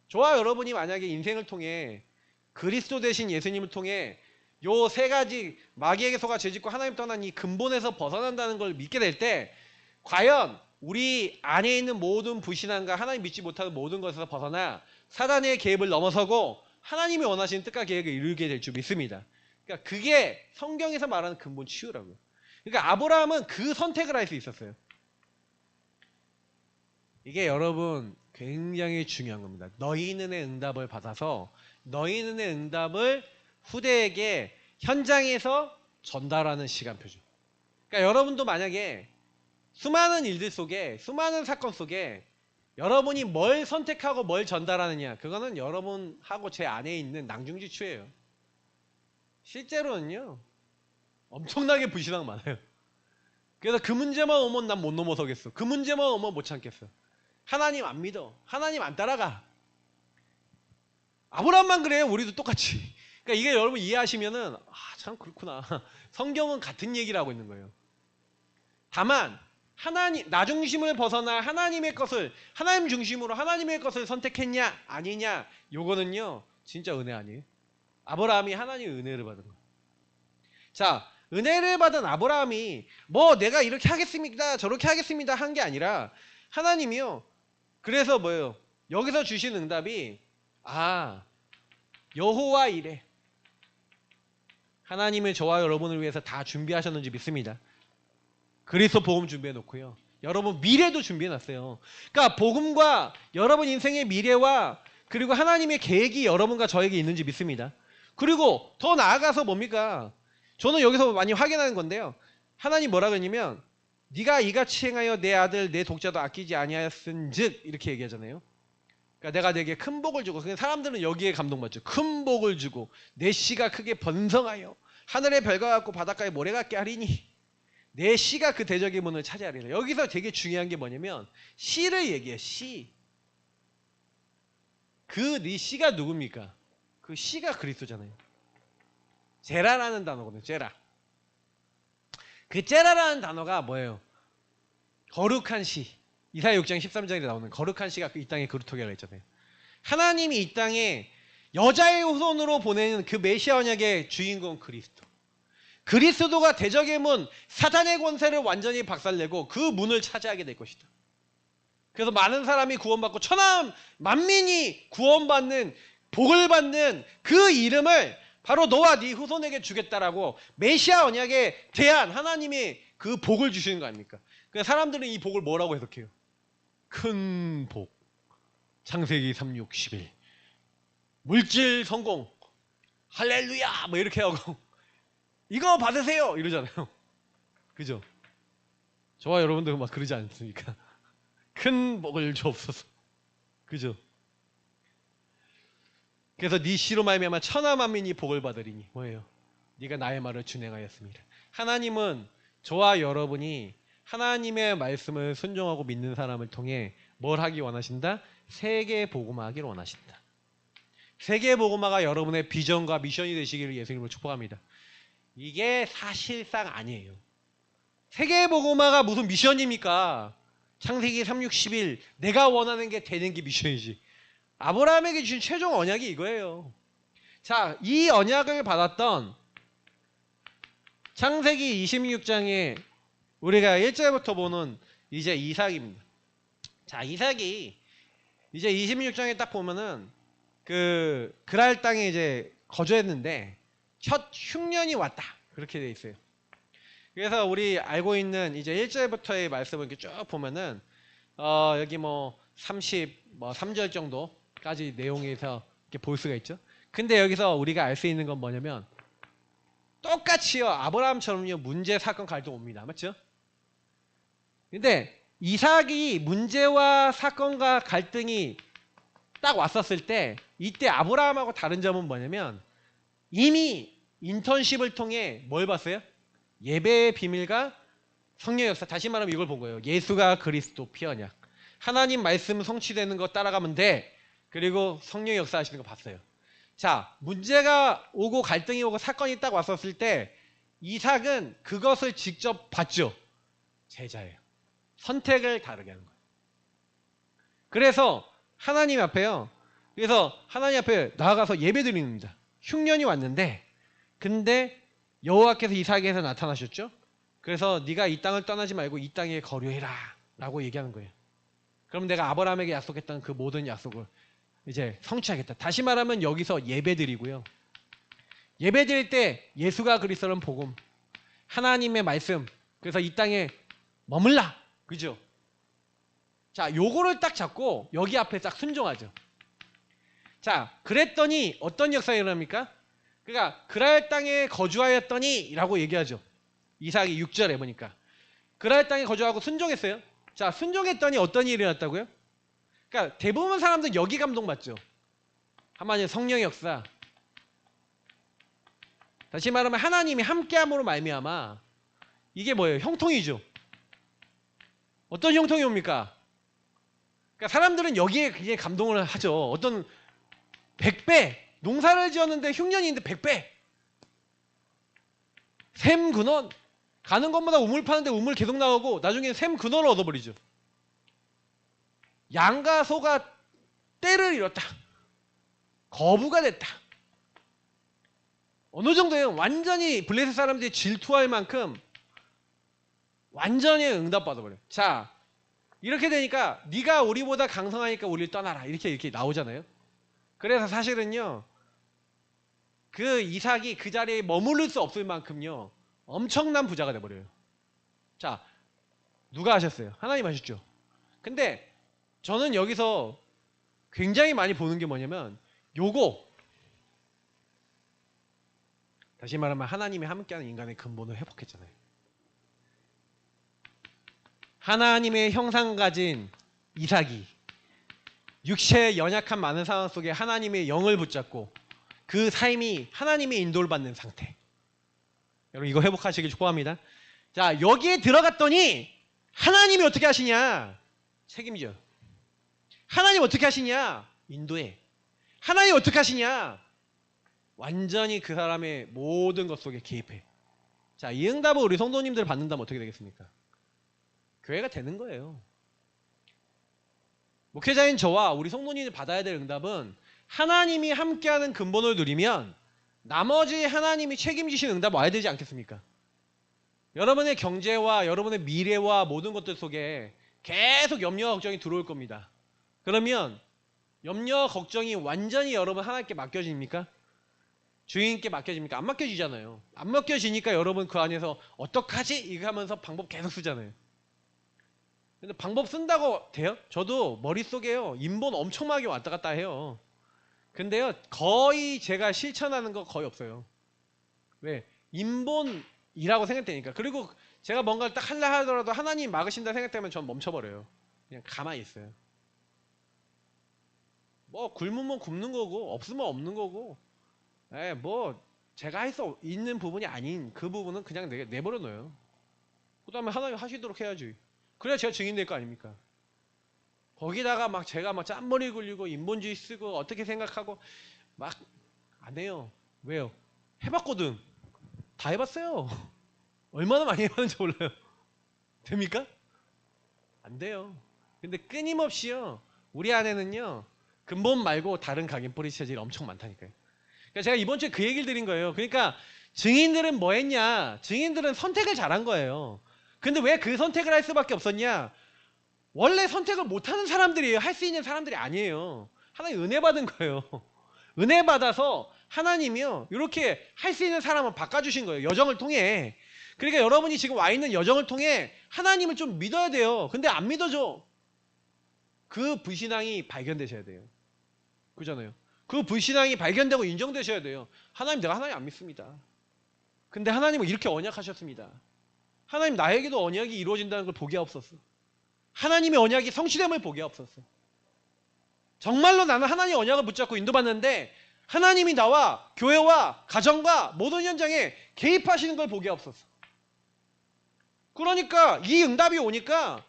저와 여러분이 만약에 인생을 통해 그리스도 대신 예수님을 통해 요 세 가지 마귀에게 속아 죄짓고 하나님 떠난 이 근본에서 벗어난다는 걸 믿게 될 때 과연 우리 안에 있는 모든 불신앙과 하나님 믿지 못하는 모든 것에서 벗어나 사단의 개입을 넘어서고 하나님이 원하시는 뜻과 계획을 이루게 될 줄 믿습니다. 그러니까 그게 성경에서 말하는 근본 치유라고요. 그러니까 아브라함은 그 선택을 할 수 있었어요. 이게 여러분 굉장히 중요한 겁니다. 너희는 응답을 받아서 너희는 응답을 후대에게 현장에서 전달하는 시간표죠. 그러니까 여러분도 만약에 수많은 일들 속에, 수많은 사건 속에 여러분이 뭘 선택하고 뭘 전달하느냐, 그거는 여러분하고 제 안에 있는 낭중지추예요. 실제로는요 엄청나게 불신앙 많아요. 그래서 그 문제만 오면 난 못 넘어서겠어. 그 문제만 오면 못 참겠어. 하나님 안 믿어. 하나님 안 따라가. 아브라함만 그래요. 우리도 똑같이. 그러니까 이게 여러분 이해하시면은 참 그렇구나. 성경은 같은 얘기를 하고 있는 거예요. 다만 하나님, 나 중심을 벗어나 하나님의 것을, 하나님 중심으로 하나님의 것을 선택했냐 아니냐, 요거는요 진짜 은혜 아니에요. 아브라함이 하나님의 은혜를 받은 거예요. 자, 은혜를 받은 아브라함이 뭐 내가 이렇게 하겠습니다 저렇게 하겠습니다 한 게 아니라 하나님이요, 그래서 뭐예요, 여기서 주신 응답이 여호와 이레, 하나님을 저와 여러분을 위해서 다 준비하셨는지 믿습니다. 그리스도 복음 준비해 놓고요, 여러분 미래도 준비해 놨어요. 그러니까 복음과 여러분 인생의 미래와 그리고 하나님의 계획이 여러분과 저에게 있는지 믿습니다. 그리고 더 나아가서 뭡니까? 저는 여기서 많이 확인하는 건데요, 하나님 뭐라 그러냐면 네가 이같이 행하여 내 아들 내 독자도 아끼지 아니하였은즉 이렇게 얘기하잖아요. 그러니까 내가 내게 큰 복을 주고, 그냥 사람들은 여기에 감동받죠. 큰 복을 주고 내 씨가 크게 번성하여 하늘의 별과 같고 바닷가의 모래 같게 하리니 내 씨가 그 대적의 문을 차지하리라. 여기서 되게 중요한 게 뭐냐면 씨를 얘기해. 씨. 그 네 씨가 누굽니까? 그 씨가 그리스도잖아요. 제라라는 단어거든요. 제라. 그 제라라는 단어가 뭐예요? 거룩한 씨. 이사야 6장 13절에 나오는 거룩한 씨가 이 땅에 그루터기라 했잖아요. 하나님이 이 땅에 여자의 후손으로 보내는 그 메시아 언약의 주인공 그리스도. 그리스도가 대적의 문, 사탄의 권세를 완전히 박살내고 그 문을 차지하게 될 것이다. 그래서 많은 사람이 구원받고 천하 만민이 구원받는, 복을 받는 그 이름을 바로 너와 네 후손에게 주겠다라고 메시아 언약에 대한 하나님이 그 복을 주시는 거 아닙니까? 그러니까 사람들은 이 복을 뭐라고 해석해요? 큰 복. 창세기 3, 6, 11. 물질 성공. 할렐루야! 뭐 이렇게 하고 이거 받으세요! 이러잖아요. 그죠? 저와 여러분들 막 그러지 않습니까? 큰 복을 주옵소서. 그죠? 그래서 네 씨로 말미암아 천하 만민이 복을 받으리니 뭐예요? 네가 나의 말을 준행하였습니다. 하나님은 저와 여러분이 하나님의 말씀을 순종하고 믿는 사람을 통해 뭘 하기 원하신다? 세계 복음화하기를 원하신다. 세계 복음화가 여러분의 비전과 미션이 되시기를 예수님으로 축복합니다. 이게 사실상 아니에요. 세계 복음화가 무슨 미션입니까? 창세기 3, 6, 11 내가 원하는 게 되는 게 미션이지. 아브라함에게 주신 최종 언약이 이거예요. 자, 이 언약을 받았던 창세기 26장에 우리가 1절부터 보는 이제 이삭입니다. 자, 이삭이 이제 26장에 딱 보면은 그 그랄 땅에 이제 거주했는데 첫 흉년이 왔다. 그렇게 돼 있어요. 그래서 우리 알고 있는 이제 1절부터의 말씀을 이렇게 쭉 보면은 여기 뭐 3절 정도까지 내용에서 이렇게 볼 수가 있죠. 근데 여기서 우리가 알 수 있는 건 뭐냐면 똑같이요. 아브라함처럼요. 문제, 사건, 갈등 옵니다. 맞죠? 근데 이삭이 문제와 사건과 갈등이 딱 왔었을 때 이때 아브라함하고 다른 점은 뭐냐면 이미 인턴십을 통해 뭘 봤어요? 예배의 비밀과 성령의 역사. 다시 말하면 이걸 본 거예요. 예수가 그리스도 피언약. 하나님 말씀 성취되는 거 따라가면 돼. 그리고 성령의 역사 하시는 거 봤어요. 자, 문제가 오고 갈등이 오고 사건이 딱 왔었을 때 이삭은 그것을 직접 봤죠. 제자예요. 선택을 다르게 하는 거예요. 그래서 하나님 앞에요. 그래서 하나님 앞에 나아가서 예배 드립니다. 흉년이 왔는데 근데 여호와께서 이삭에게서 나타나셨죠. 그래서 네가 이 땅을 떠나지 말고 이 땅에 거류해라 라고 얘기하는 거예요. 그럼 내가 아브라함에게 약속했던 그 모든 약속을 이제 성취하겠다. 다시 말하면 여기서 예배 드리고요. 예배 드릴 때 예수가 그리스도는 복음, 하나님의 말씀, 그래서 이 땅에 머물라. 그죠? 자, 요거를 딱 잡고 여기 앞에 딱 순종하죠. 자, 그랬더니 어떤 역사가 일어납니까? 그러니까 그랄 땅에 거주하였더니 라고 얘기하죠. 이삭이 6절에 보니까 그랄 땅에 거주하고 순종했어요. 자, 순종했더니 어떤 일이 일어났다고요? 그러니까 대부분 사람들 여기 감동받죠. 한마디로 성령의 역사. 다시 말하면 하나님이 함께함으로 말미암아 이게 뭐예요? 형통이죠. 어떤 형통이 옵니까? 그러니까 사람들은 여기에 굉장히 감동을 하죠. 어떤 100배 농사를 지었는데 흉년이 있는데 100배 샘 근원 가는 것마다 우물 파는데 우물 계속 나오고 나중에 샘 근원을 얻어버리죠. 양과 소가 때를 잃었다. 거부가 됐다. 어느 정도예요? 완전히 블레셋 사람들이 질투할 만큼 완전히 응답받아버려요. 자, 이렇게 되니까 네가 우리보다 강성하니까 우리를 떠나라. 이렇게 나오잖아요. 그래서 사실은요. 그 이삭이 그 자리에 머무를 수 없을 만큼요. 엄청난 부자가 돼버려요. 자, 누가 하셨어요? 하나님 하셨죠. 근데 저는 여기서 굉장히 많이 보는 게 뭐냐면 요거 다시 말하면 하나님이 함께하는 인간의 근본을 회복했잖아요. 하나님의 형상 가진 이삭이 육체의 연약한 많은 상황 속에 하나님의 영을 붙잡고 그 삶이 하나님의 인도를 받는 상태. 여러분 이거 회복하시길 축복합니다. 자, 여기에 들어갔더니 하나님이 어떻게 하시냐? 책임져. 하나님 어떻게 하시냐? 인도해. 하나님 어떻게 하시냐? 완전히 그 사람의 모든 것 속에 개입해. 자, 이 응답을 우리 성도님들 받는다면 어떻게 되겠습니까? 교회가 되는 거예요. 목회자인 저와 우리 성도님이 받아야 될 응답은 하나님이 함께하는 근본을 누리면 나머지 하나님이 책임지시는 응답 와야 되지 않겠습니까? 여러분의 경제와 여러분의 미래와 모든 것들 속에 계속 염려와 걱정이 들어올 겁니다. 그러면 염려와 걱정이 완전히 여러분 하나님께 맡겨집니까? 주인께 맡겨집니까? 안 맡겨지잖아요. 안 맡겨지니까 여러분 그 안에서 어떡하지? 이거 하면서 방법 계속 쓰잖아요. 근데 방법 쓴다고 돼요? 저도 머릿속에요 인본 엄청나게 왔다 갔다 해요. 근데요 거의 제가 실천하는 거 거의 없어요. 왜? 인본이라고 생각되니까. 그리고 제가 뭔가를 딱 하려 하더라도 하나님 막으신다 생각되면 전 멈춰버려요. 그냥 가만히 있어요. 뭐 굶으면 굶는 거고 없으면 없는 거고, 뭐 제가 할 수 있는 부분이 아닌 그 부분은 그냥 내버려 둬요. 그 다음에 하나님 하시도록 해야지. 그래야 제가 증인 될 거 아닙니까? 거기다가 막 제가 막 짠머리 굴리고 인본주의 쓰고 어떻게 생각하고 막 안 해요. 왜요? 해봤거든. 다 해봤어요. 얼마나 많이 해봤는지 몰라요. 됩니까? 안 돼요. 근데 끊임없이요 우리 안에는요 근본 말고 다른 각인뿌리 체질이 엄청 많다니까요. 그러니까 제가 이번 주에 그 얘기를 드린 거예요. 그러니까 증인들은 뭐 했냐? 증인들은 선택을 잘한 거예요. 근데 왜 그 선택을 할 수밖에 없었냐? 원래 선택을 못하는 사람들이에요. 할 수 있는 사람들이 아니에요. 하나님 은혜 받은 거예요. 은혜 받아서 하나님이요 이렇게 할 수 있는 사람을 바꿔주신 거예요. 여정을 통해. 그러니까 여러분이 지금 와 있는 여정을 통해 하나님을 좀 믿어야 돼요. 근데 안 믿어줘. 그 불신앙이 발견되셔야 돼요. 그잖아요. 그 불신앙이 발견되고 인정되셔야 돼요. 하나님, 내가 하나님 안 믿습니다. 근데 하나님은 이렇게 언약하셨습니다. 하나님, 나에게도 언약이 이루어진다는 걸 보게 하옵소서. 하나님의 언약이 성취됨을 보게 하옵소서. 정말로 나는 하나님의 언약을 붙잡고 인도받는데 하나님이 나와 교회와 가정과 모든 현장에 개입하시는 걸 보게 하옵소서. 그러니까 이 응답이 오니까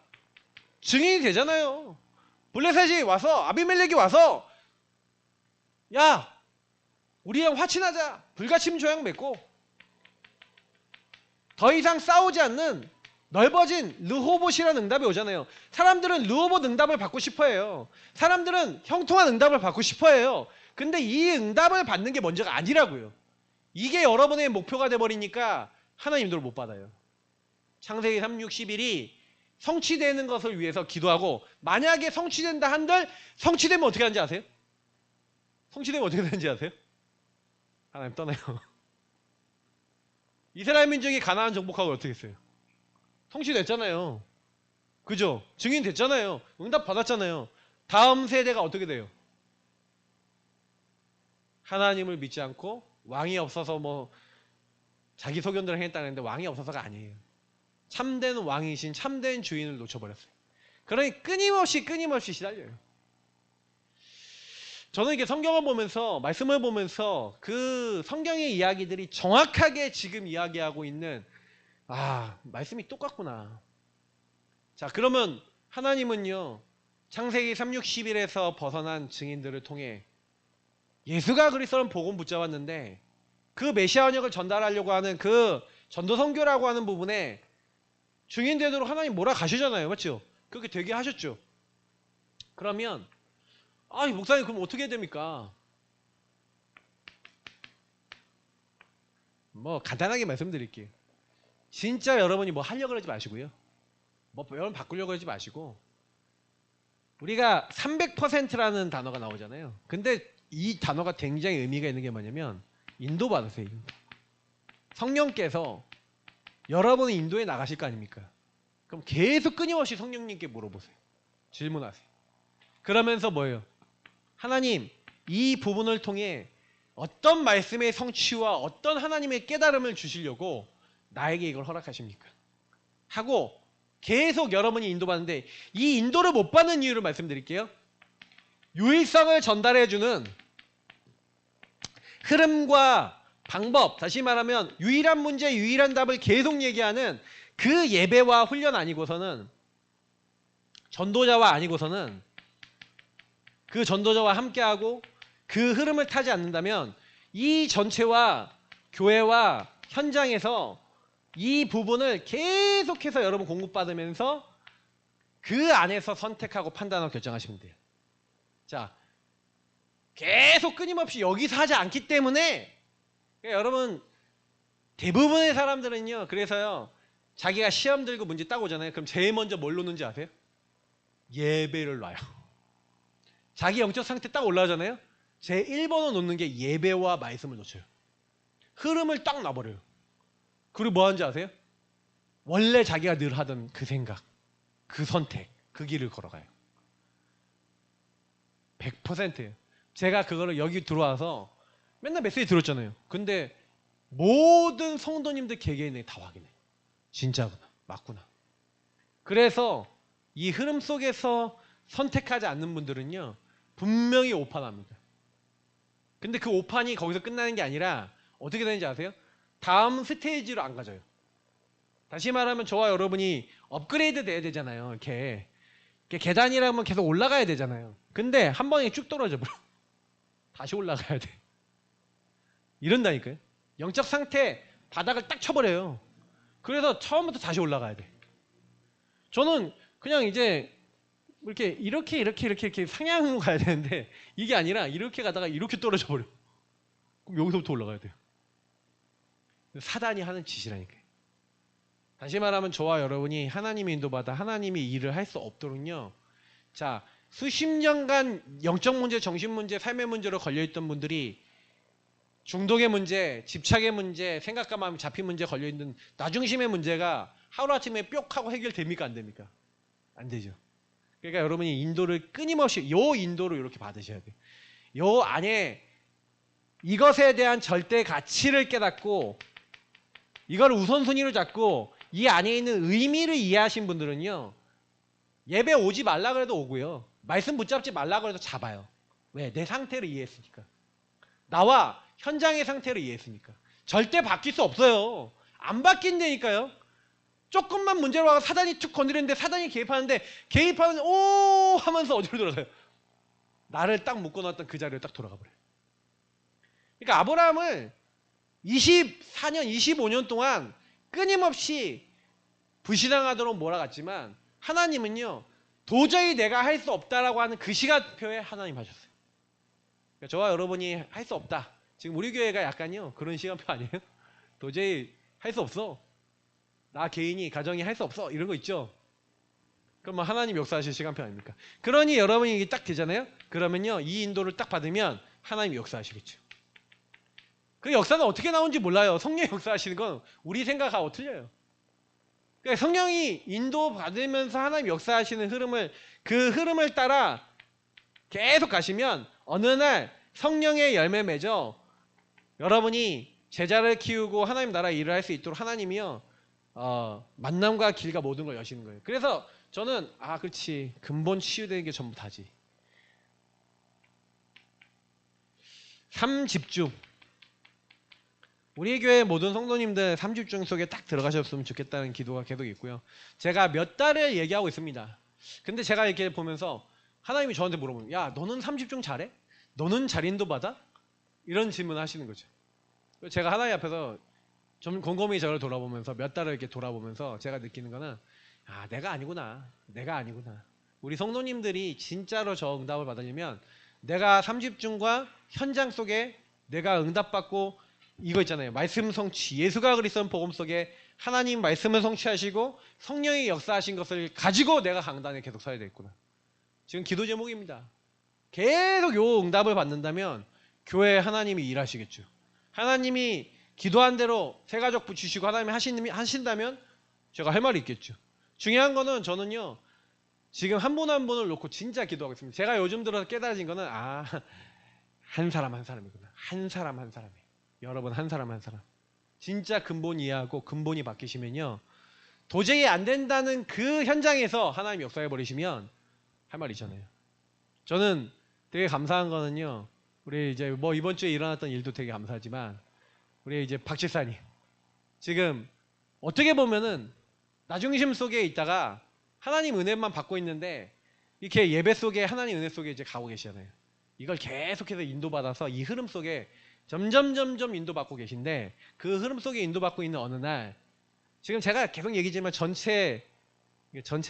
증인이 되잖아요. 블레셋이 와서, 아비멜렉이 와서, 야 우리랑 화친하자. 불가침 조약 맺고 더 이상 싸우지 않는 넓어진 르호봇이라는 응답이 오잖아요. 사람들은 르호봇 응답을 받고 싶어해요. 사람들은 형통한 응답을 받고 싶어해요. 근데 이 응답을 받는 게 먼저가 아니라고요. 이게 여러분의 목표가 돼버리니까 하나님 인도를 못 받아요. 창세기 3:6-11이 성취되는 것을 위해서 기도하고, 만약에 성취된다 한들 성취되면 어떻게 하는지 아세요? 성취되면 어떻게 되는지 아세요? 하나님 떠나요. 이스라엘 민족이 가나안 정복하고 어떻게 했어요? 성취됐잖아요. 그죠? 증인 됐잖아요. 응답 받았잖아요. 다음 세대가 어떻게 돼요? 하나님을 믿지 않고 왕이 없어서 뭐 자기 소견대로 행했다는데 왕이 없어서가 아니에요. 참된 왕이신 참된 주인을 놓쳐버렸어요. 그러니 끊임없이 시달려요. 저는 이렇게 성경을 보면서, 말씀을 보면서 그 성경의 이야기들이 정확하게 지금 이야기하고 있는, 말씀이 똑같구나. 자, 그러면 하나님은요 창세기 3:6-11에서 벗어난 증인들을 통해 예수가 그리스도는 복음 붙잡았는데 그 메시아 언약을 전달하려고 하는 그 전도 선교라고 하는 부분에 증인되도록 하나님 몰아가시잖아요. 맞죠? 그렇게 되게 하셨죠. 그러면 목사님 그럼 어떻게 해야 됩니까? 뭐 간단하게 말씀드릴게요. 진짜 여러분이 뭐 하려고 그러지 마시고요. 뭐 여러분 바꾸려고 하지 마시고, 우리가 300%라는 단어가 나오잖아요. 근데 이 단어가 굉장히 의미가 있는 게 뭐냐면 인도받으세요. 성령께서 여러분을 인도에 나가실 거 아닙니까? 그럼 계속 끊임없이 성령님께 물어보세요. 질문하세요. 그러면서 뭐예요? 하나님, 이 부분을 통해 어떤 말씀의 성취와 어떤 하나님의 깨달음을 주시려고 나에게 이걸 허락하십니까? 하고 계속 여러분이 인도받는데 이 인도를 못 받는 이유를 말씀드릴게요. 유일성을 전달해주는 흐름과 방법, 다시 말하면 유일한 문제, 유일한 답을 계속 얘기하는 그 예배와 훈련 아니고서는, 전도자와 아니고서는, 그 전도자와 함께하고 그 흐름을 타지 않는다면 이 전체와 교회와 현장에서 이 부분을 계속해서 여러분 공급받으면서 그 안에서 선택하고 판단하고 결정하시면 돼요. 자, 계속 끊임없이 여기서 하지 않기 때문에, 그러니까 여러분 대부분의 사람들은요, 그래서요, 자기가 시험 들고 문제 따고 오잖아요. 그럼 제일 먼저 뭘 놓는지 아세요? 예배를 놔요. 자기 영적 상태 딱 올라오잖아요. 제 1번을 놓는 게 예배와 말씀을 놓쳐요. 흐름을 딱 놔버려요. 그리고 뭐 하는지 아세요? 원래 자기가 늘 하던 그 생각, 그 선택, 그 길을 걸어가요. 100%예요. 제가 그거를 여기 들어와서 맨날 메시지 들었잖아요. 근데 모든 성도님들 개개인이 다 확인해. 진짜구나, 맞구나. 그래서 이 흐름 속에서 선택하지 않는 분들은요, 분명히 오판합니다. 근데 그 오판이 거기서 끝나는 게 아니라 어떻게 되는지 아세요? 다음 스테이지로 안 가져요. 다시 말하면 저와 여러분이 업그레이드 돼야 되잖아요. 이렇게 계단이라면 계속 올라가야 되잖아요. 근데 한 번에 쭉 떨어져 버려. 다시 올라가야 돼. 이런다니까요. 영적 상태 바닥을 딱 쳐버려요. 그래서 처음부터 다시 올라가야 돼. 저는 그냥 이제 이렇게 상향으로 가야 되는데 이게 아니라 이렇게 가다가 이렇게 떨어져 버려. 그럼 여기서부터 올라가야 돼요. 사단이 하는 짓이라니까요. 다시 말하면 저와 여러분이 하나님의 인도받아 하나님이 일을 할 수 없도록요. 자, 수십 년간 영적 문제, 정신 문제, 삶의 문제로 걸려있던 분들이 중독의 문제, 집착의 문제, 생각과 마음 잡힌 문제 걸려있는 나중심의 문제가 하루아침에 뿅 하고 해결됩니까? 안 됩니까? 안 되죠. 그러니까 여러분이 인도를 끊임없이 요 인도로 이렇게 받으셔야 돼요. 요 안에 이것에 대한 절대 가치를 깨닫고 이걸 우선순위로 잡고 이 안에 있는 의미를 이해하신 분들은요, 예배 오지 말라 그래도 오고요, 말씀 붙잡지 말라 그래도 잡아요. 왜? 내 상태를 이해했으니까. 나와 현장의 상태를 이해했으니까. 절대 바뀔 수 없어요. 안 바뀐다니까요. 조금만 문제로 와서 사단이 툭 건드렸는데 사단이 개입하는데 개입하면 오 하면서 어디로 돌아가요? 나를 딱 묶어놨던 그 자리로 딱 돌아가 버려요. 그러니까 아브라함을 24년, 25년 동안 끊임없이 불신앙하도록 몰아갔지만 하나님은요, 도저히 내가 할 수 없다라고 하는 그 시간표에 하나님 하셨어요. 그러니까 저와 여러분이 할 수 없다. 지금 우리 교회가 약간요 그런 시간표 아니에요? 도저히 할 수 없어. 나 개인이 가정이 할 수 없어. 이런 거 있죠. 그럼 뭐 하나님 역사하실 시간표 아닙니까? 그러니 여러분이 이게 딱 되잖아요. 그러면요 이 인도를 딱 받으면 하나님 역사하시겠죠. 그 역사는 어떻게 나온지 몰라요. 성령이 역사하시는 건 우리 생각하고 틀려요. 그러니까 성령이 인도 받으면서 하나님 역사하시는 흐름을, 그 흐름을 따라 계속 가시면 어느 날 성령의 열매 맺어 여러분이 제자를 키우고 하나님 나라 일을 할 수 있도록 하나님이요 만남과 길과 모든 걸 여시는 거예요. 그래서 저는 그렇지, 근본 치유되는 게 전부 다지. 3집중. 우리 교회 모든 성도님들 3집중 속에 딱 들어가셨으면 좋겠다는 기도가 계속 있고요. 제가 몇 달을 얘기하고 있습니다. 근데 제가 이렇게 보면서 하나님이 저한테 물어보는, 야 너는 3집중 잘해? 너는 잘 인도받아? 이런 질문을 하시는 거죠. 제가 하나님 앞에서 좀 곰곰이 저를 돌아보면서 몇 달을 이렇게 돌아보면서 제가 느끼는 거는, 내가 아니구나. 우리 성도님들이 진짜로 저 응답을 받으려면 내가 3집중과 현장 속에 내가 응답받고 이거 있잖아요. 말씀 성취. 예수가 그리스도는 복음 속에 하나님 말씀을 성취하시고 성령이 역사하신 것을 가지고 내가 강단에 계속 서야 되겠구나. 지금 기도 제목입니다. 계속 요 응답을 받는다면 교회에 하나님이 일하시겠죠. 하나님이 기도한 대로 새가족 붙이시고 하나님이 하신다면 제가 할 말이 있겠죠. 중요한 거는 저는요, 지금 한 분 한 분을 놓고 진짜 기도하겠습니다. 제가 요즘 들어서 깨달아진 거는 한 사람 한 사람이구나. 한 사람 한 사람이에요. 여러분 한 사람 한 사람. 진짜 근본 이해하고 근본이 바뀌시면요, 도저히 안 된다는 그 현장에서 하나님 역사해 버리시면 할 말 있잖아요. 저는 되게 감사한 거는요. 우리 이제 뭐 이번 주에 일어났던 일도 되게 감사하지만 우리 이제 박 집사님 지금 어떻게 보면은 나중심 속에 있다가 하나님 은혜만 받고 있는데 이렇게 예배 속에 하나님 은혜 속에 이제 가고 계시잖아요. 이걸 계속해서 인도받아서 이 흐름 속에 점점 인도받고 계신데 그 흐름 속에 인도받고 있는 어느 날 지금 제가 계속 얘기지만 전체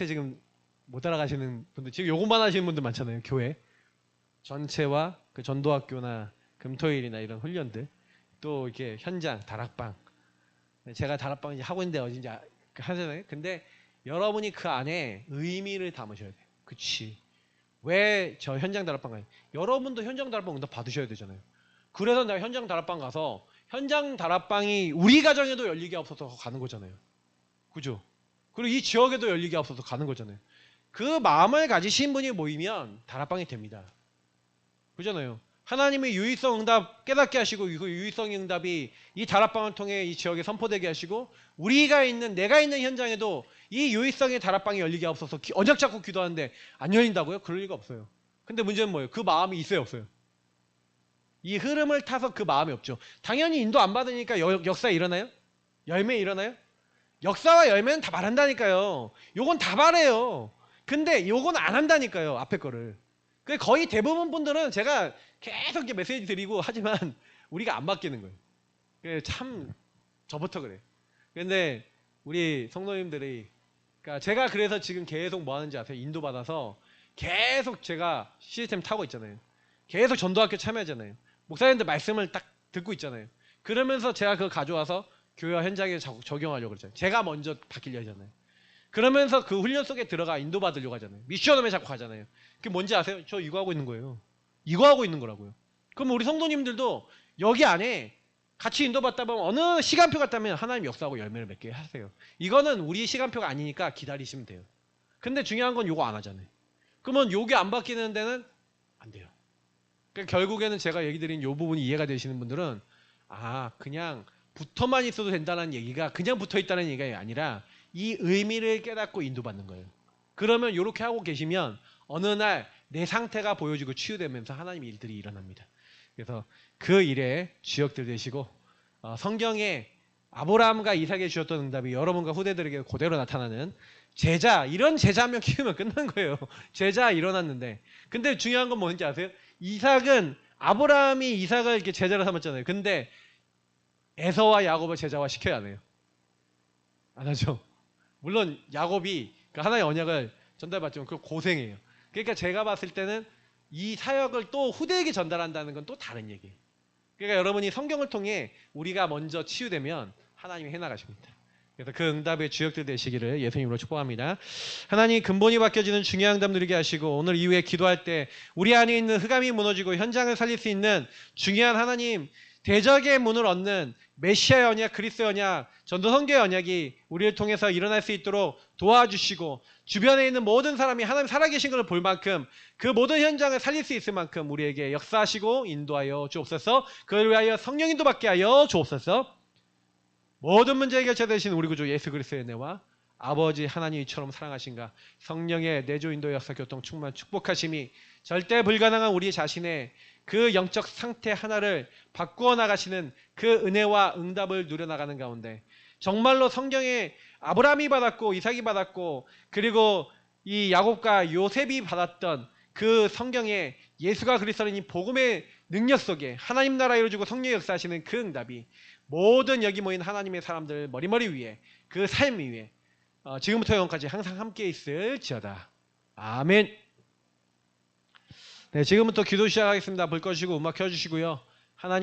지금 못 따라가시는 분들 지금 요것만 하시는 분들 많잖아요. 교회 전체와 그 전도학교나 금토일이나 이런 훈련들 또 이렇게 현장 다락방 제가 다락방 이제 하고 있는데 어딘지 하잖아요. 근데 여러분이 그 안에 의미를 담으셔야 돼요. 그치? 왜 저 현장 다락방 가요? 여러분도 현장 다락방 응답 받으셔야 되잖아요. 그래서 내가 현장 다락방 가서 현장 다락방이 우리 가정에도 열리게 없어서 가는 거잖아요. 그죠? 그리고 이 지역에도 열리게 없어서 가는 거잖아요. 그 마음을 가지신 분이 모이면 다락방이 됩니다. 그잖아요. 하나님의 유의성 응답 깨닫게 하시고 그 유의성 응답이 이 다락방을 통해 이 지역에 선포되게 하시고 내가 있는 현장에도 이 유의성의 다락방이 열리게 없어서 언약 잡고 기도하는데 안 열린다고요? 그럴 리가 없어요. 근데 문제는 뭐예요? 그 마음이 있어요, 없어요? 이 흐름을 타서 그 마음이 없죠. 당연히 인도 안 받으니까 역사 일어나요? 열매 일어나요? 역사와 열매는 다 말한다니까요. 요건 다 말해요. 근데 요건 안 한다니까요. 앞에 거를. 거의 대부분 분들은 제가 계속 이렇게 메시지 드리고 하지만 우리가 안 바뀌는 거예요. 참 저부터 그래. 근데 우리 성도님들이 그러니까 제가 그래서 지금 계속 뭐 하는지 아세요? 인도받아서 계속 제가 시스템 타고 있잖아요. 계속 전도학교 참여하잖아요. 목사님들 말씀을 딱 듣고 있잖아요. 그러면서 제가 그걸 가져와서 교회와 현장에 적용하려고 그러잖아요. 제가 먼저 바뀌려 하잖아요. 그러면서 그 훈련 속에 들어가 인도받으려고 하잖아요. 미션홈에 자꾸 가잖아요. 그게 뭔지 아세요? 저 이거 하고 있는 거예요. 이거 하고 있는 거라고요. 그럼 우리 성도님들도 여기 안에 같이 인도받다 보면 어느 시간표 같다면 하나님 역사하고 열매를 맺게 하세요. 이거는 우리 시간표가 아니니까 기다리시면 돼요. 근데 중요한 건 요거 안 하잖아요. 그러면 요게 안 바뀌는 데는 안 돼요. 그러니까 결국에는 제가 얘기 드린 요 부분이 이해가 되시는 분들은 그냥 붙어만 있어도 된다는 얘기가 그냥 붙어 있다는 얘기가 아니라 이 의미를 깨닫고 인도받는 거예요. 그러면 이렇게 하고 계시면 어느 날 내 상태가 보여지고 치유되면서 하나님의 일들이 일어납니다. 그래서 그 일에 주역들 되시고 성경에 아브라함과 이삭에 주셨던 응답이 여러분과 후대들에게 그대로 나타나는 이런 제자 한 명 키우면 끝난 거예요. 제자 일어났는데 근데 중요한 건 뭔지 아세요? 아브라함이 이삭을 이렇게 제자로 삼았잖아요. 근데 에서와 야곱을 제자화 시켜야 안 해요. 안 하죠. 물론 야곱이 하나의 언약을 전달받지만 그거 고생해요. 그러니까 제가 봤을 때는 이 사역을 또 후대에게 전달한다는 건 또 다른 얘기예요. 그러니까 여러분이 성경을 통해 우리가 먼저 치유되면 하나님이 해나가십니다. 그래서 그 응답의 주역들 되시기를 예수님으로 축복합니다. 하나님 근본이 바뀌어지는 중요한 응답 누리게 하시고 오늘 이후에 기도할 때 우리 안에 있는 흑암이 무너지고 현장을 살릴 수 있는 중요한 하나님 대적의 문을 얻는 메시아의 언약, 그리스도의 언약, 전도 선교의 언약이 우리를 통해서 일어날 수 있도록 도와주시고 주변에 있는 모든 사람이 하나님 살아계신 것을 볼 만큼 그 모든 현장을 살릴 수 있을 만큼 우리에게 역사하시고 인도하여 주옵소서. 그를 위하여 성령 인도받게 하여 주옵소서. 모든 문제 해결자 되신 우리 구주 예수 그리스도의 은혜와 아버지 하나님이처럼 사랑하신가 성령의 내조 인도 역사 교통 충만 축복하심이 절대 불가능한 우리 자신의 그 영적 상태 하나를 바꾸어 나가시는 그 은혜와 응답을 누려나가는 가운데 정말로 성경에 아브라함이 받았고 이삭이 받았고 그리고 이 야곱과 요셉이 받았던 그 성경에 예수가 그리스도는 이 복음의 능력 속에 하나님 나라 이루어지고 성령 역사하시는 그 응답이 모든 여기 모인 하나님의 사람들 머리머리 위에 그 삶 위에 지금부터 영원까지 항상 함께 있을지어다. 아멘. 네, 지금부터 기도 시작하겠습니다. 불 꺼주시고 음악 켜주시고요. 하나님